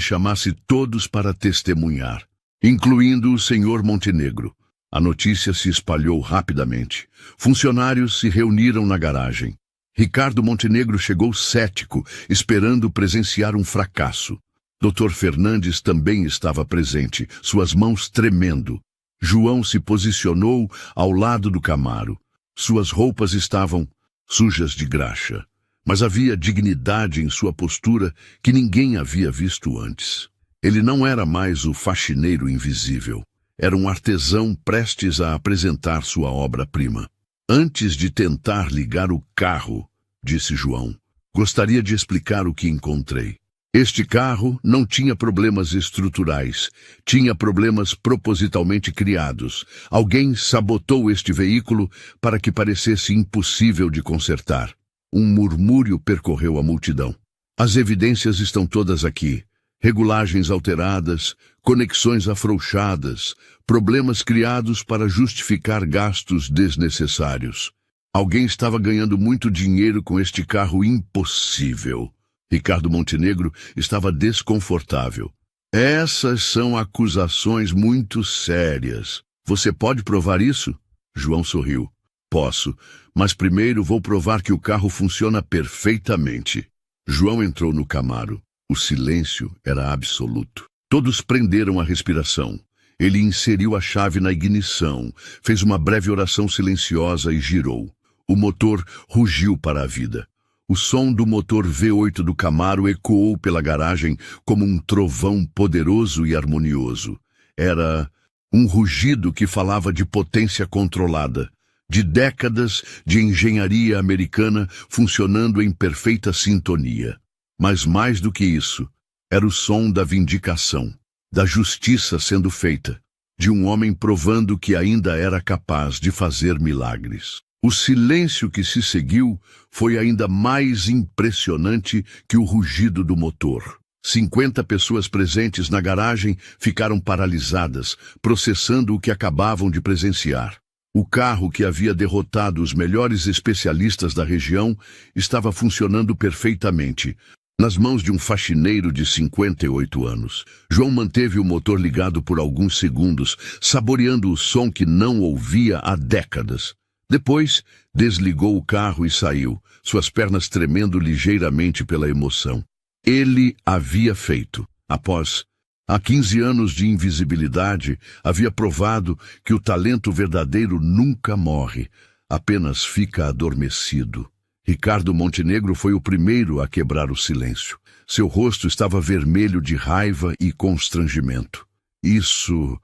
chamasse todos para testemunhar, incluindo o senhor Montenegro. A notícia se espalhou rapidamente. Funcionários se reuniram na garagem. Ricardo Montenegro chegou cético, esperando presenciar um fracasso. Dr. Fernandes também estava presente, suas mãos tremendo. João se posicionou ao lado do Camaro. Suas roupas estavam sujas de graxa, mas havia dignidade em sua postura que ninguém havia visto antes. Ele não era mais o faxineiro invisível. Era um artesão prestes a apresentar sua obra-prima. Antes de tentar ligar o carro, disse João, gostaria de explicar o que encontrei. Este carro não tinha problemas estruturais, tinha problemas propositalmente criados. Alguém sabotou este veículo para que parecesse impossível de consertar. Um murmúrio percorreu a multidão. As evidências estão todas aqui. Regulagens alteradas, conexões afrouxadas, problemas criados para justificar gastos desnecessários. Alguém estava ganhando muito dinheiro com este carro impossível. Ricardo Montenegro estava desconfortável. Essas são acusações muito sérias. Você pode provar isso? João sorriu. Posso, mas primeiro vou provar que o carro funciona perfeitamente. João entrou no Camaro. O silêncio era absoluto. Todos prenderam a respiração. Ele inseriu a chave na ignição, fez uma breve oração silenciosa e girou. O motor rugiu para a vida. O som do motor V8 do Camaro ecoou pela garagem como um trovão poderoso e harmonioso. Era um rugido que falava de potência controlada, de décadas de engenharia americana funcionando em perfeita sintonia. Mas mais do que isso, era o som da vindicação, da justiça sendo feita, de um homem provando que ainda era capaz de fazer milagres. O silêncio que se seguiu foi ainda mais impressionante que o rugido do motor. 50 pessoas presentes na garagem ficaram paralisadas, processando o que acabavam de presenciar. O carro que havia derrotado os melhores especialistas da região estava funcionando perfeitamente, nas mãos de um faxineiro de 58 anos. João manteve o motor ligado por alguns segundos, saboreando o som que não ouvia há décadas. Depois, desligou o carro e saiu, suas pernas tremendo ligeiramente pela emoção. Ele havia feito. Há 15 anos de invisibilidade, havia provado que o talento verdadeiro nunca morre, apenas fica adormecido. Ricardo Montenegro foi o primeiro a quebrar o silêncio. Seu rosto estava vermelho de raiva e constrangimento. Isso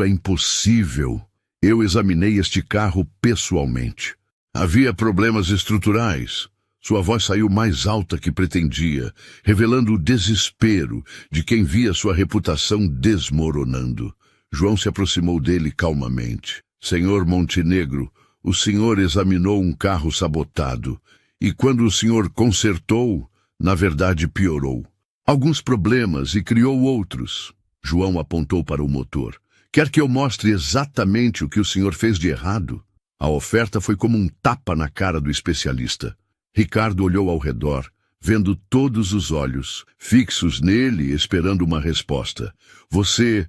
é impossível. Eu examinei este carro pessoalmente. Havia problemas estruturais. Sua voz saiu mais alta que pretendia, revelando o desespero de quem via sua reputação desmoronando. João se aproximou dele calmamente. Senhor Montenegro, o senhor examinou um carro sabotado, e quando o senhor consertou, na verdade piorou. alguns problemas e criou outros. João apontou para o motor. Quer que eu mostre exatamente o que o senhor fez de errado? A oferta foi como um tapa na cara do especialista. Ricardo olhou ao redor, vendo todos os olhos fixos nele, esperando uma resposta. Você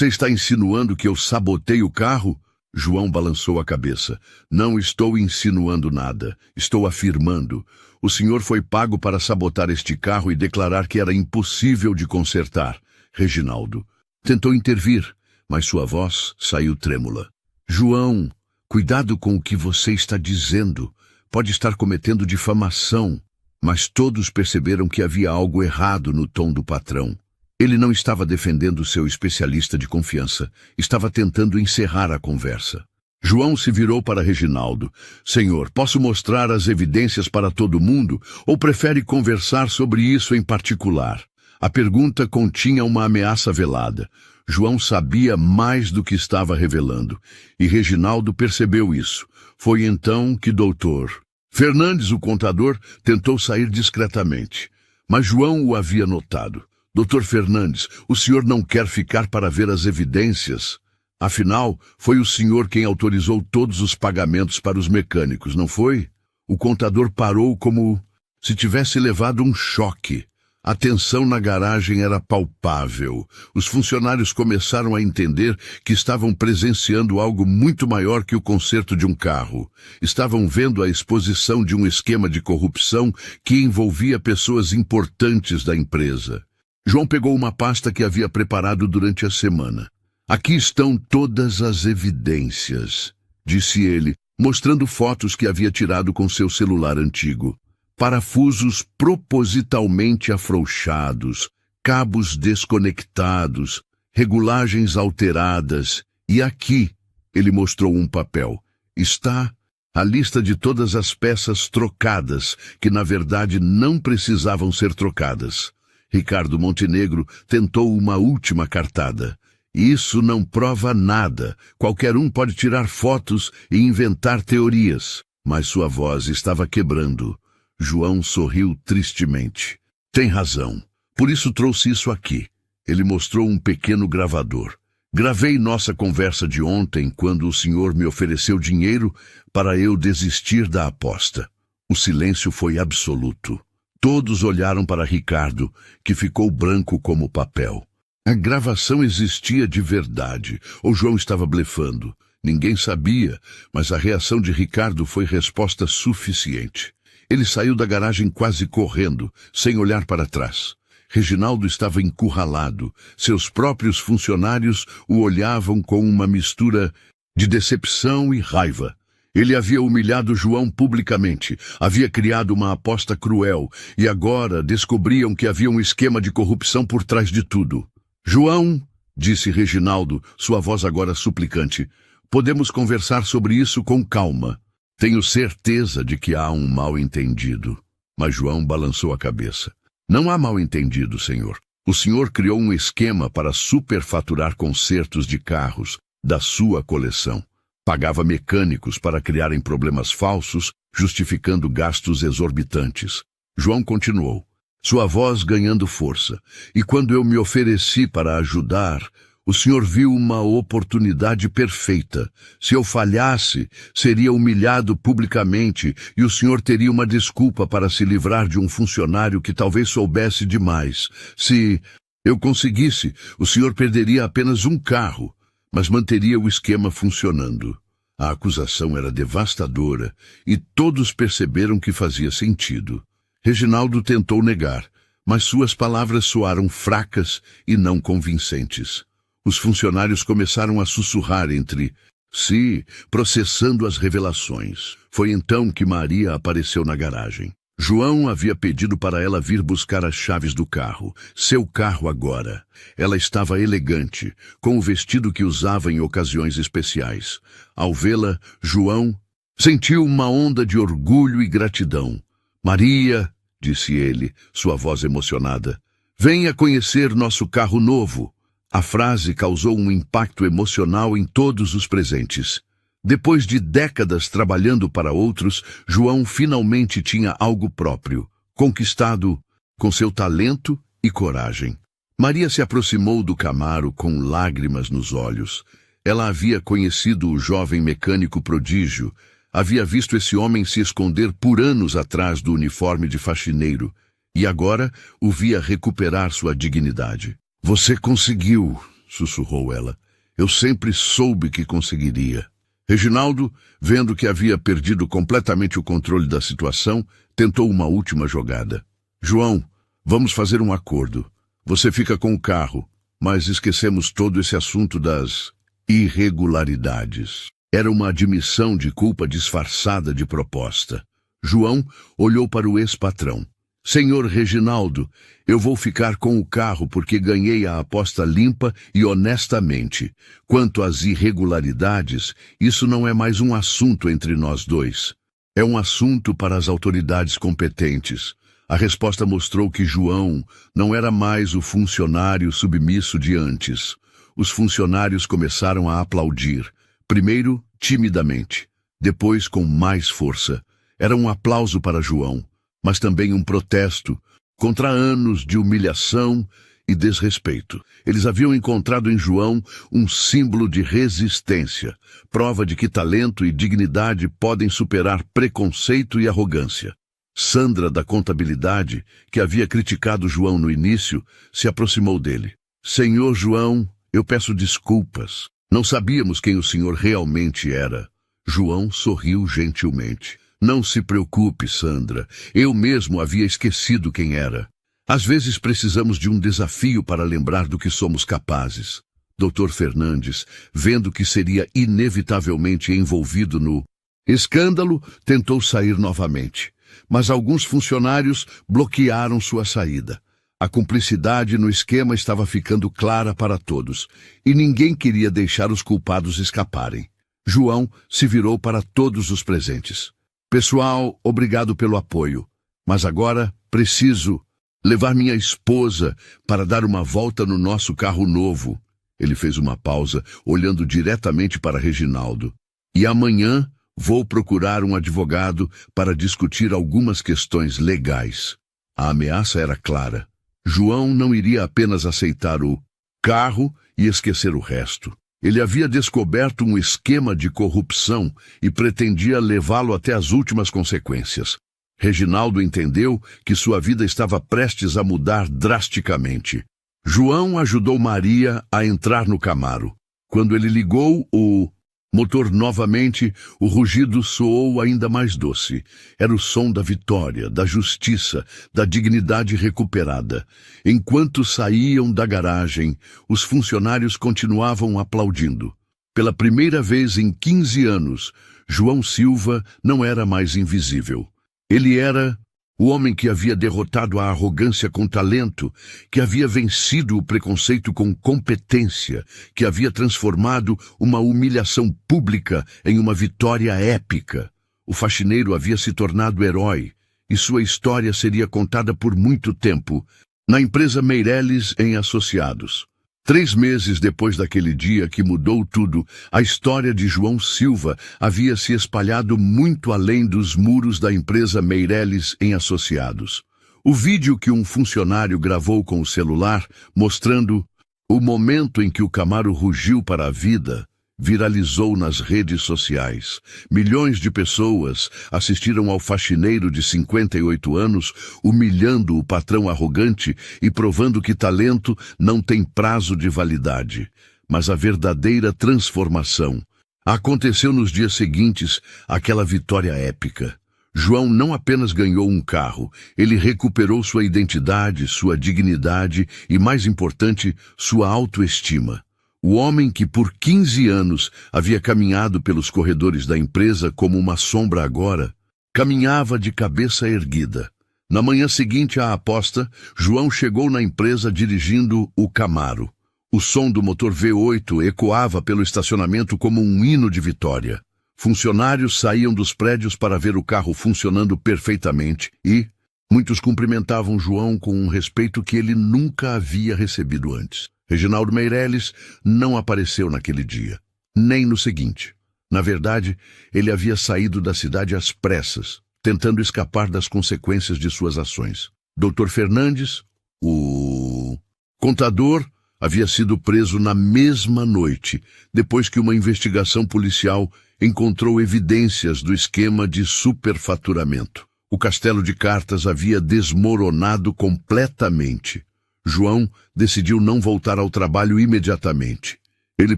está insinuando que eu sabotei o carro? João balançou a cabeça. Não estou insinuando nada. Estou afirmando. O senhor foi pago para sabotar este carro e declarar que era impossível de consertar. Reginaldo tentou intervir, mas sua voz saiu trêmula. João, cuidado com o que você está dizendo. Pode estar cometendo difamação. Mas todos perceberam que havia algo errado no tom do patrão. Ele não estava defendendo seu especialista de confiança. Estava tentando encerrar a conversa. João se virou para Reginaldo. Senhor, posso mostrar as evidências para todo mundo ou prefere conversar sobre isso em particular? A pergunta continha uma ameaça velada. João sabia mais do que estava revelando. E Reginaldo percebeu isso. Foi então que Dr. Fernandes, o contador, tentou sair discretamente. Mas João o havia notado. Dr. Fernandes, o senhor não quer ficar para ver as evidências? Afinal, foi o senhor quem autorizou todos os pagamentos para os mecânicos, não foi? O contador parou como se tivesse levado um choque. A tensão na garagem era palpável. Os funcionários começaram a entender que estavam presenciando algo muito maior que o conserto de um carro. Estavam vendo a exposição de um esquema de corrupção que envolvia pessoas importantes da empresa. João pegou uma pasta que havia preparado durante a semana. Aqui estão todas as evidências, disse ele, mostrando fotos que havia tirado com seu celular antigo. Parafusos propositalmente afrouxados, cabos desconectados, regulagens alteradas. E aqui, ele mostrou um papel. Está a lista de todas as peças trocadas, que na verdade não precisavam ser trocadas. Ricardo Montenegro tentou uma última cartada. Isso não prova nada. Qualquer um pode tirar fotos e inventar teorias. Mas sua voz estava quebrando. João sorriu tristemente. Tem razão. Por isso trouxe isso aqui. Ele mostrou um pequeno gravador. Gravei nossa conversa de ontem quando o senhor me ofereceu dinheiro para eu desistir da aposta. O silêncio foi absoluto. Todos olharam para Ricardo, que ficou branco como papel. A gravação existia de verdade, ou João estava blefando. Ninguém sabia, mas a reação de Ricardo foi resposta suficiente. Ele saiu da garagem quase correndo, sem olhar para trás. Reginaldo estava encurralado. Seus próprios funcionários o olhavam com uma mistura de decepção e raiva. Ele havia humilhado João publicamente, havia criado uma aposta cruel, e agora descobriam que havia um esquema de corrupção por trás de tudo. João, disse Reginaldo, sua voz agora suplicante, podemos conversar sobre isso com calma. Tenho certeza de que há um mal-entendido. Mas João balançou a cabeça. Não há mal-entendido, senhor. O senhor criou um esquema para superfaturar consertos de carros da sua coleção. Pagava mecânicos para criarem problemas falsos, justificando gastos exorbitantes. João continuou, sua voz ganhando força. E quando eu me ofereci para ajudar, o senhor viu uma oportunidade perfeita. Se eu falhasse, seria humilhado publicamente e o senhor teria uma desculpa para se livrar de um funcionário que talvez soubesse demais. Se eu conseguisse, o senhor perderia apenas um carro, mas manteria o esquema funcionando. A acusação era devastadora e todos perceberam que fazia sentido. Reginaldo tentou negar, mas suas palavras soaram fracas e não convincentes. Os funcionários começaram a sussurrar entre si, processando as revelações. Foi então que Maria apareceu na garagem. João havia pedido para ela vir buscar as chaves do carro, seu carro agora. Ela estava elegante, com o vestido que usava em ocasiões especiais. Ao vê-la, João sentiu uma onda de orgulho e gratidão. Maria, disse ele, sua voz emocionada, venha conhecer nosso carro novo. A frase causou um impacto emocional em todos os presentes. Depois de décadas trabalhando para outros, João finalmente tinha algo próprio, conquistado com seu talento e coragem. Maria se aproximou do Camaro com lágrimas nos olhos. Ela havia conhecido o jovem mecânico prodígio, havia visto esse homem se esconder por anos atrás do uniforme de faxineiro, e agora o via recuperar sua dignidade. "Você conseguiu", sussurrou ela. "Eu sempre soube que conseguiria." Reginaldo, vendo que havia perdido completamente o controle da situação, tentou uma última jogada. "João, vamos fazer um acordo. Você fica com o carro, mas esquecemos todo esse assunto das irregularidades." Era uma admissão de culpa disfarçada de proposta. João olhou para o ex-patrão. "Senhor Reginaldo, eu vou ficar com o carro porque ganhei a aposta limpa e honestamente. Quanto às irregularidades, isso não é mais um assunto entre nós dois. É um assunto para as autoridades competentes." A resposta mostrou que João não era mais o funcionário submisso de antes. Os funcionários começaram a aplaudir. Primeiro, timidamente, depois com mais força. Era um aplauso para João, mas também um protesto contra anos de humilhação e desrespeito. Eles haviam encontrado em João um símbolo de resistência, prova de que talento e dignidade podem superar preconceito e arrogância. Sandra, da contabilidade, que havia criticado João no início, se aproximou dele. "Senhor João, eu peço desculpas. Não sabíamos quem o senhor realmente era." João sorriu gentilmente. "Não se preocupe, Sandra. Eu mesmo havia esquecido quem era. Às vezes precisamos de um desafio para lembrar do que somos capazes." Dr. Fernandes, vendo que seria inevitavelmente envolvido no escândalo, tentou sair novamente. Mas alguns funcionários bloquearam sua saída. A cumplicidade no esquema estava ficando clara para todos, e ninguém queria deixar os culpados escaparem. João se virou para todos os presentes. "Pessoal, obrigado pelo apoio, mas agora preciso levar minha esposa para dar uma volta no nosso carro novo." Ele fez uma pausa, olhando diretamente para Reginaldo. "E amanhã vou procurar um advogado para discutir algumas questões legais." A ameaça era clara. João não iria apenas aceitar o carro e esquecer o resto. Ele havia descoberto um esquema de corrupção e pretendia levá-lo até as últimas consequências. Reginaldo entendeu que sua vida estava prestes a mudar drasticamente. João ajudou Maria a entrar no Camaro. Quando ele ligou o motor novamente, o rugido soou ainda mais doce. Era o som da vitória, da justiça, da dignidade recuperada. Enquanto saíam da garagem, os funcionários continuavam aplaudindo. Pela primeira vez em 15 anos, João Silva não era mais invisível. Ele era o homem que havia derrotado a arrogância com talento, que havia vencido o preconceito com competência, que havia transformado uma humilhação pública em uma vitória épica. O faxineiro havia se tornado herói, e sua história seria contada por muito tempo, na empresa Meirelles em Associados. 3 meses depois daquele dia que mudou tudo, a história de João Silva havia se espalhado muito além dos muros da empresa Meirelles em Associados. O vídeo que um funcionário gravou com o celular, mostrando o momento em que o Camaro rugiu para a vida, viralizou nas redes sociais. Milhões de pessoas assistiram ao faxineiro de 58 anos, humilhando o patrão arrogante e provando que talento não tem prazo de validade. Mas a verdadeira transformação aconteceu nos dias seguintes àquela vitória épica. João não apenas ganhou um carro, ele recuperou sua identidade, sua dignidade e, mais importante, sua autoestima. O homem que por 15 anos havia caminhado pelos corredores da empresa como uma sombra agora, caminhava de cabeça erguida. Na manhã seguinte à aposta, João chegou na empresa dirigindo o Camaro. O som do motor V8 ecoava pelo estacionamento como um hino de vitória. Funcionários saíam dos prédios para ver o carro funcionando perfeitamente e muitos cumprimentavam João com um respeito que ele nunca havia recebido antes. Reginaldo Meirelles não apareceu naquele dia, nem no seguinte. Na verdade, ele havia saído da cidade às pressas, tentando escapar das consequências de suas ações. Dr. Fernandes, O contador havia sido preso na mesma noite, depois que uma investigação policial encontrou evidências do esquema de superfaturamento. O castelo de cartas havia desmoronado completamente. João decidiu não voltar ao trabalho imediatamente. Ele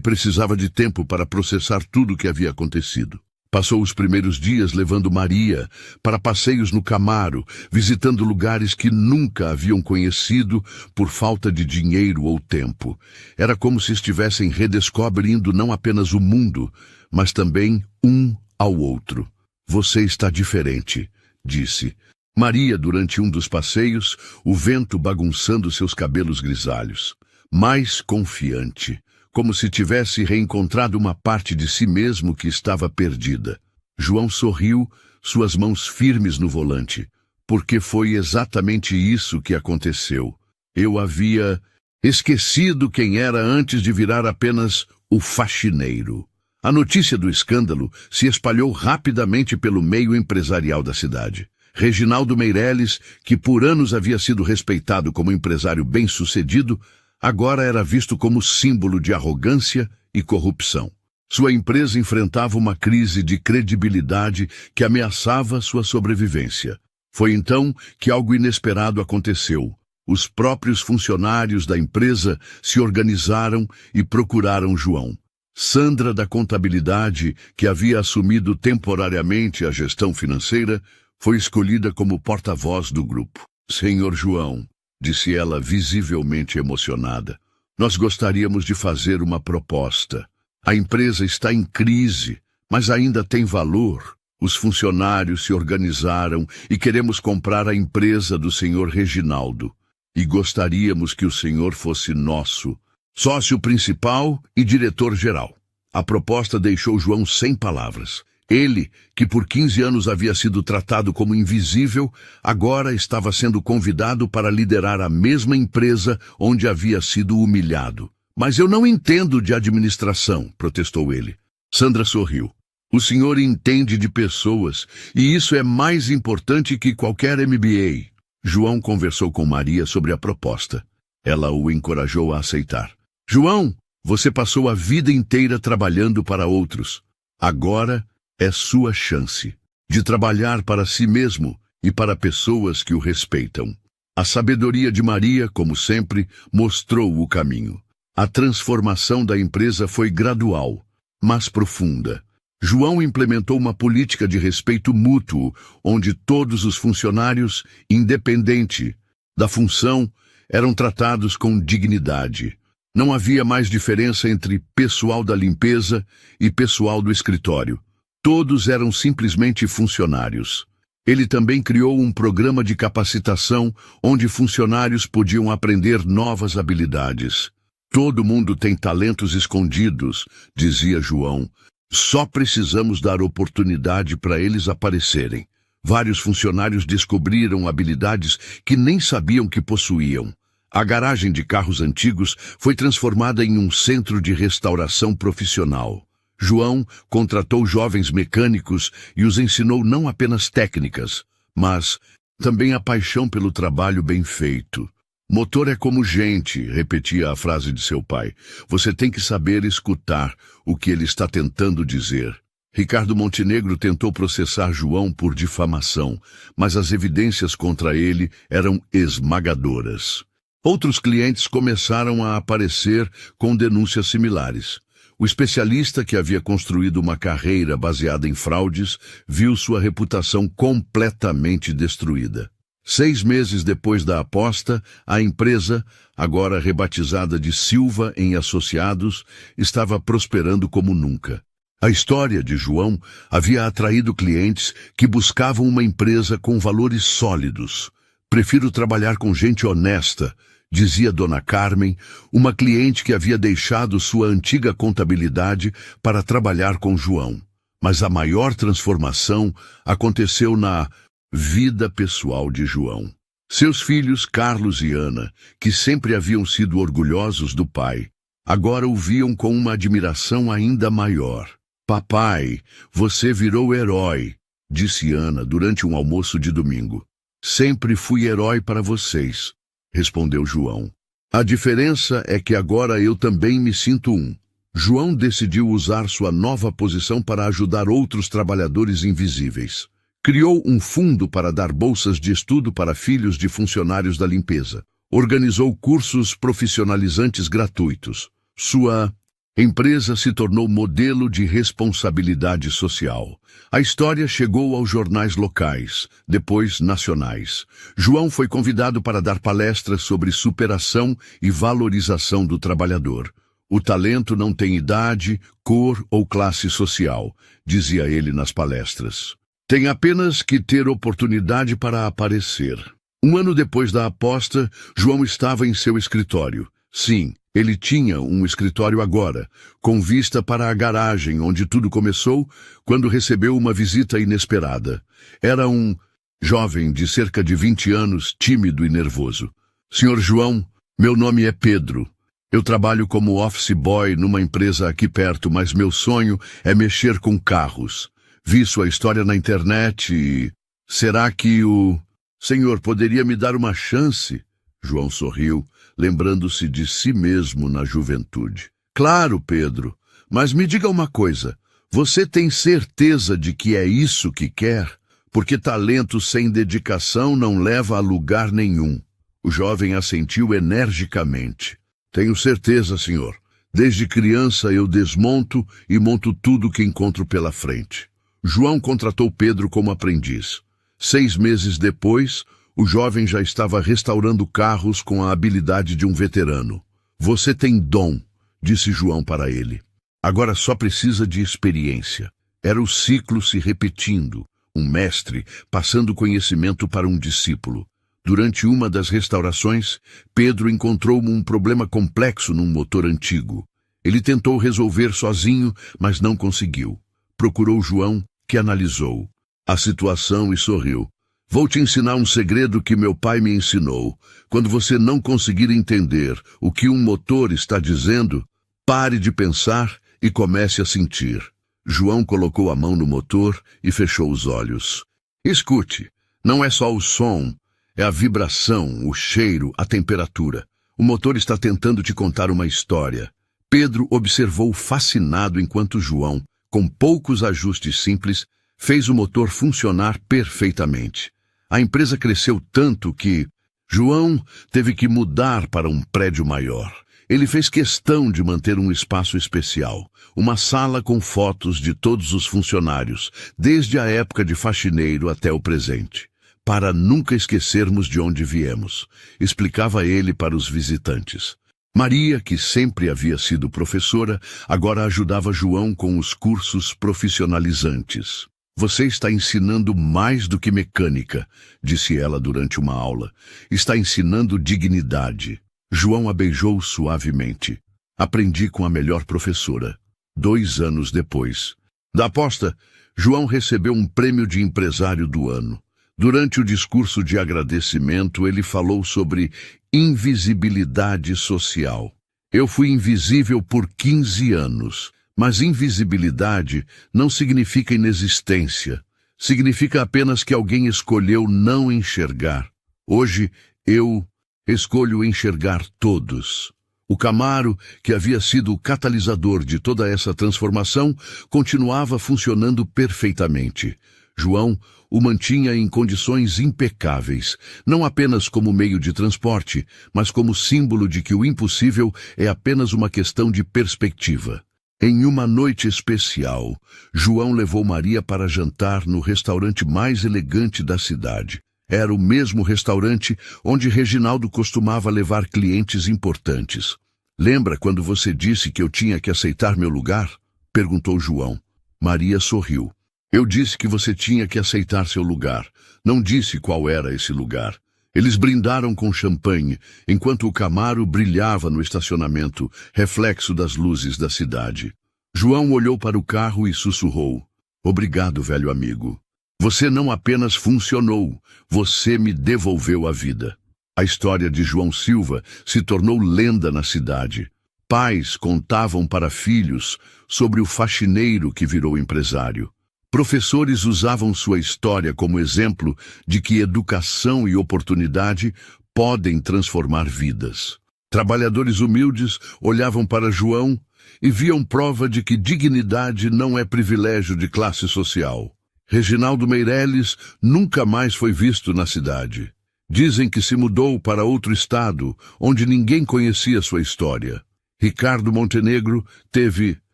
precisava de tempo para processar tudo o que havia acontecido. Passou os primeiros dias levando Maria para passeios no Camaro, visitando lugares que nunca haviam conhecido por falta de dinheiro ou tempo. Era como se estivessem redescobrindo não apenas o mundo, mas também um ao outro. "Você está diferente", disse Maria durante um dos passeios, o vento bagunçando seus cabelos grisalhos. Mais confiante, como se tivesse reencontrado uma parte de si mesmo que estava perdida. João sorriu, suas mãos firmes no volante, porque foi exatamente isso que aconteceu. Eu havia esquecido quem era antes de virar apenas o faxineiro. A notícia do escândalo se espalhou rapidamente pelo meio empresarial da cidade. Reginaldo Meireles, que por anos havia sido respeitado como empresário bem-sucedido, agora era visto como símbolo de arrogância e corrupção. Sua empresa enfrentava uma crise de credibilidade que ameaçava sua sobrevivência. Foi então que algo inesperado aconteceu. Os próprios funcionários da empresa se organizaram e procuraram João. Sandra, da contabilidade, que havia assumido temporariamente a gestão financeira, foi escolhida como porta-voz do grupo. "Senhor João", disse ela visivelmente emocionada, "nós gostaríamos de fazer uma proposta. A empresa está em crise, mas ainda tem valor. Os funcionários se organizaram e queremos comprar a empresa do senhor Reginaldo. E gostaríamos que o senhor fosse nosso sócio principal e diretor-geral." A proposta deixou João sem palavras. Ele, que por 15 anos havia sido tratado como invisível, agora estava sendo convidado para liderar a mesma empresa onde havia sido humilhado. "Mas eu não entendo de administração", protestou ele. Sandra sorriu. "O senhor entende de pessoas, e isso é mais importante que qualquer MBA." João conversou com Maria sobre a proposta. Ela o encorajou a aceitar. "João, você passou a vida inteira trabalhando para outros. Agora é sua chance de trabalhar para si mesmo e para pessoas que o respeitam." A sabedoria de Maria, como sempre, mostrou o caminho. A transformação da empresa foi gradual, mas profunda. João implementou uma política de respeito mútuo, onde todos os funcionários, independente da função, eram tratados com dignidade. Não havia mais diferença entre pessoal da limpeza e pessoal do escritório. Todos eram simplesmente funcionários. Ele também criou um programa de capacitação onde funcionários podiam aprender novas habilidades. "Todo mundo tem talentos escondidos", dizia João. "Só precisamos dar oportunidade para eles aparecerem." Vários funcionários descobriram habilidades que nem sabiam que possuíam. A garagem de carros antigos foi transformada em um centro de restauração profissional. João contratou jovens mecânicos e os ensinou não apenas técnicas, mas também a paixão pelo trabalho bem feito. "Motor é como gente", repetia a frase de seu pai. "Você tem que saber escutar o que ele está tentando dizer." Ricardo Montenegro tentou processar João por difamação, mas as evidências contra ele eram esmagadoras. Outros clientes começaram a aparecer com denúncias similares. O especialista, que havia construído uma carreira baseada em fraudes, viu sua reputação completamente destruída. 6 meses depois da aposta, a empresa, agora rebatizada de Silva em Associados, estava prosperando como nunca. A história de João havia atraído clientes que buscavam uma empresa com valores sólidos. "Prefiro trabalhar com gente honesta", dizia Dona Carmen, uma cliente que havia deixado sua antiga contabilidade para trabalhar com João. Mas a maior transformação aconteceu na vida pessoal de João. Seus filhos, Carlos e Ana, que sempre haviam sido orgulhosos do pai, agora o viam com uma admiração ainda maior. "Papai, você virou herói", disse Ana durante um almoço de domingo. "Sempre fui herói para vocês. respondeu João. A diferença é que agora eu também me sinto um. João decidiu usar sua nova posição para ajudar outros trabalhadores invisíveis. Criou um fundo para dar bolsas de estudo para filhos de funcionários da limpeza. Organizou cursos profissionalizantes gratuitos. Sua empresa se tornou modelo de responsabilidade social. A história chegou aos jornais locais, depois nacionais. João foi convidado para dar palestras sobre superação e valorização do trabalhador. O talento não tem idade, cor ou classe social, dizia ele nas palestras. Tem apenas que ter oportunidade para aparecer. Um ano depois da aposta, João estava em seu escritório. Sim, ele tinha um escritório agora, com vista para a garagem onde tudo começou, quando recebeu uma visita inesperada. Era um jovem de cerca de 20 anos, tímido e nervoso. Senhor João, meu nome é Pedro. Eu trabalho como office boy numa empresa aqui perto, mas meu sonho é mexer com carros. Vi sua história na internet e... Será que o senhor poderia me dar uma chance? João sorriu, lembrando-se de si mesmo na juventude. Claro, Pedro, mas me diga uma coisa. Você tem certeza de que é isso que quer? Porque talento sem dedicação não leva a lugar nenhum. O jovem assentiu energicamente. Tenho certeza, senhor. Desde criança eu desmonto e monto tudo que encontro pela frente. João contratou Pedro como aprendiz. 6 meses depois, o jovem já estava restaurando carros com a habilidade de um veterano. Você tem dom, disse João para ele. Agora só precisa de experiência. Era o ciclo se repetindo, um mestre passando conhecimento para um discípulo. Durante uma das restaurações, Pedro encontrou um problema complexo num motor antigo. Ele tentou resolver sozinho, mas não conseguiu. Procurou João, que analisou a situação e sorriu. Vou te ensinar um segredo que meu pai me ensinou. Quando você não conseguir entender o que um motor está dizendo, pare de pensar e comece a sentir. João colocou a mão no motor e fechou os olhos. Escute, não é só o som, é a vibração, o cheiro, a temperatura. O motor está tentando te contar uma história. Pedro observou fascinado enquanto João, com poucos ajustes simples, fez o motor funcionar perfeitamente. A empresa cresceu tanto que João teve que mudar para um prédio maior. Ele fez questão de manter um espaço especial, uma sala com fotos de todos os funcionários, desde a época de faxineiro até o presente, para nunca esquecermos de onde viemos, explicava ele para os visitantes. Maria, que sempre havia sido professora, agora ajudava João com os cursos profissionalizantes. Você está ensinando mais do que mecânica, disse ela durante uma aula. Está ensinando dignidade. João a beijou suavemente. Aprendi com a melhor professora. 2 anos depois da aposta, João recebeu um prêmio de empresário do ano. Durante o discurso de agradecimento, ele falou sobre invisibilidade social. Eu fui invisível por 15 anos. Mas invisibilidade não significa inexistência. Significa apenas que alguém escolheu não enxergar. Hoje, eu escolho enxergar todos. O Camaro, que havia sido o catalisador de toda essa transformação, continuava funcionando perfeitamente. João o mantinha em condições impecáveis, não apenas como meio de transporte, mas como símbolo de que o impossível é apenas uma questão de perspectiva. Em uma noite especial, João levou Maria para jantar no restaurante mais elegante da cidade. Era o mesmo restaurante onde Reginaldo costumava levar clientes importantes. Lembra quando você disse que eu tinha que aceitar meu lugar? Perguntou João. Maria sorriu. Eu disse que você tinha que aceitar seu lugar. Não disse qual era esse lugar. Eles brindaram com champanhe, enquanto o Camaro brilhava no estacionamento, reflexo das luzes da cidade. João olhou para o carro e sussurrou. Obrigado, velho amigo. Você não apenas funcionou, você me devolveu a vida. A história de João Silva se tornou lenda na cidade. Pais contavam para filhos sobre o faxineiro que virou empresário. Professores usavam sua história como exemplo de que educação e oportunidade podem transformar vidas. Trabalhadores humildes olhavam para João e viam prova de que dignidade não é privilégio de classe social. Reginaldo Meireles nunca mais foi visto na cidade. Dizem que se mudou para outro estado, onde ninguém conhecia sua história. Ricardo Montenegro teve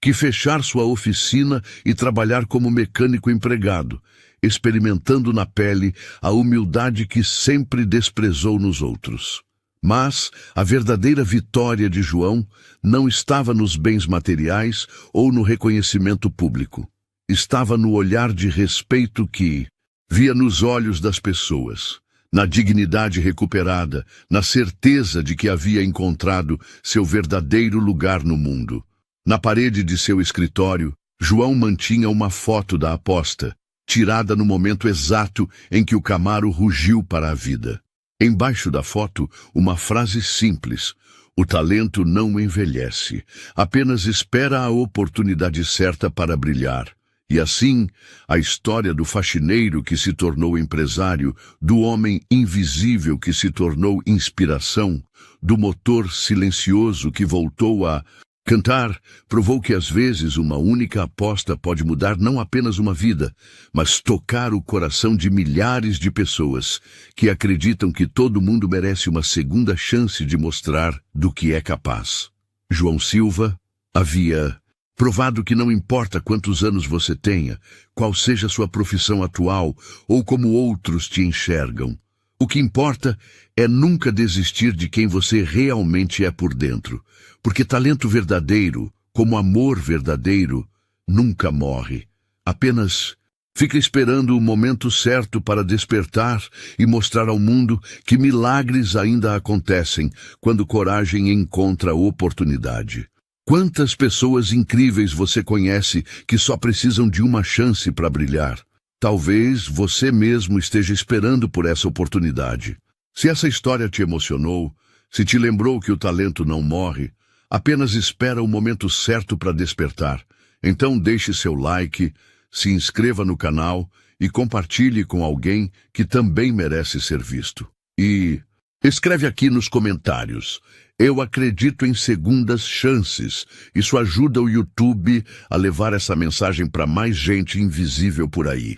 que fechar sua oficina e trabalhar como mecânico empregado, experimentando na pele a humildade que sempre desprezou nos outros. Mas a verdadeira vitória de João não estava nos bens materiais ou no reconhecimento público. Estava no olhar de respeito que via nos olhos das pessoas, na dignidade recuperada, na certeza de que havia encontrado seu verdadeiro lugar no mundo. Na parede de seu escritório, João mantinha uma foto da aposta, tirada no momento exato em que o Camaro rugiu para a vida. Embaixo da foto, uma frase simples: o talento não envelhece, apenas espera a oportunidade certa para brilhar. E assim, a história do faxineiro que se tornou empresário, do homem invisível que se tornou inspiração, do motor silencioso que voltou a cantar, provou que às vezes uma única aposta pode mudar não apenas uma vida, mas tocar o coração de milhares de pessoas que acreditam que todo mundo merece uma segunda chance de mostrar do que é capaz. João Silva havia provado que não importa quantos anos você tenha, qual seja sua profissão atual ou como outros te enxergam. O que importa é nunca desistir de quem você realmente é por dentro, porque talento verdadeiro, como amor verdadeiro, nunca morre. Apenas fica esperando o momento certo para despertar e mostrar ao mundo que milagres ainda acontecem quando coragem encontra oportunidade. Quantas pessoas incríveis você conhece que só precisam de uma chance para brilhar? Talvez você mesmo esteja esperando por essa oportunidade. Se essa história te emocionou, se te lembrou que o talento não morre, apenas espera o momento certo para despertar. Então deixe seu like, se inscreva no canal e compartilhe com alguém que também merece ser visto. E escreve aqui nos comentários: eu acredito em segundas chances. Isso ajuda o YouTube a levar essa mensagem para mais gente invisível por aí.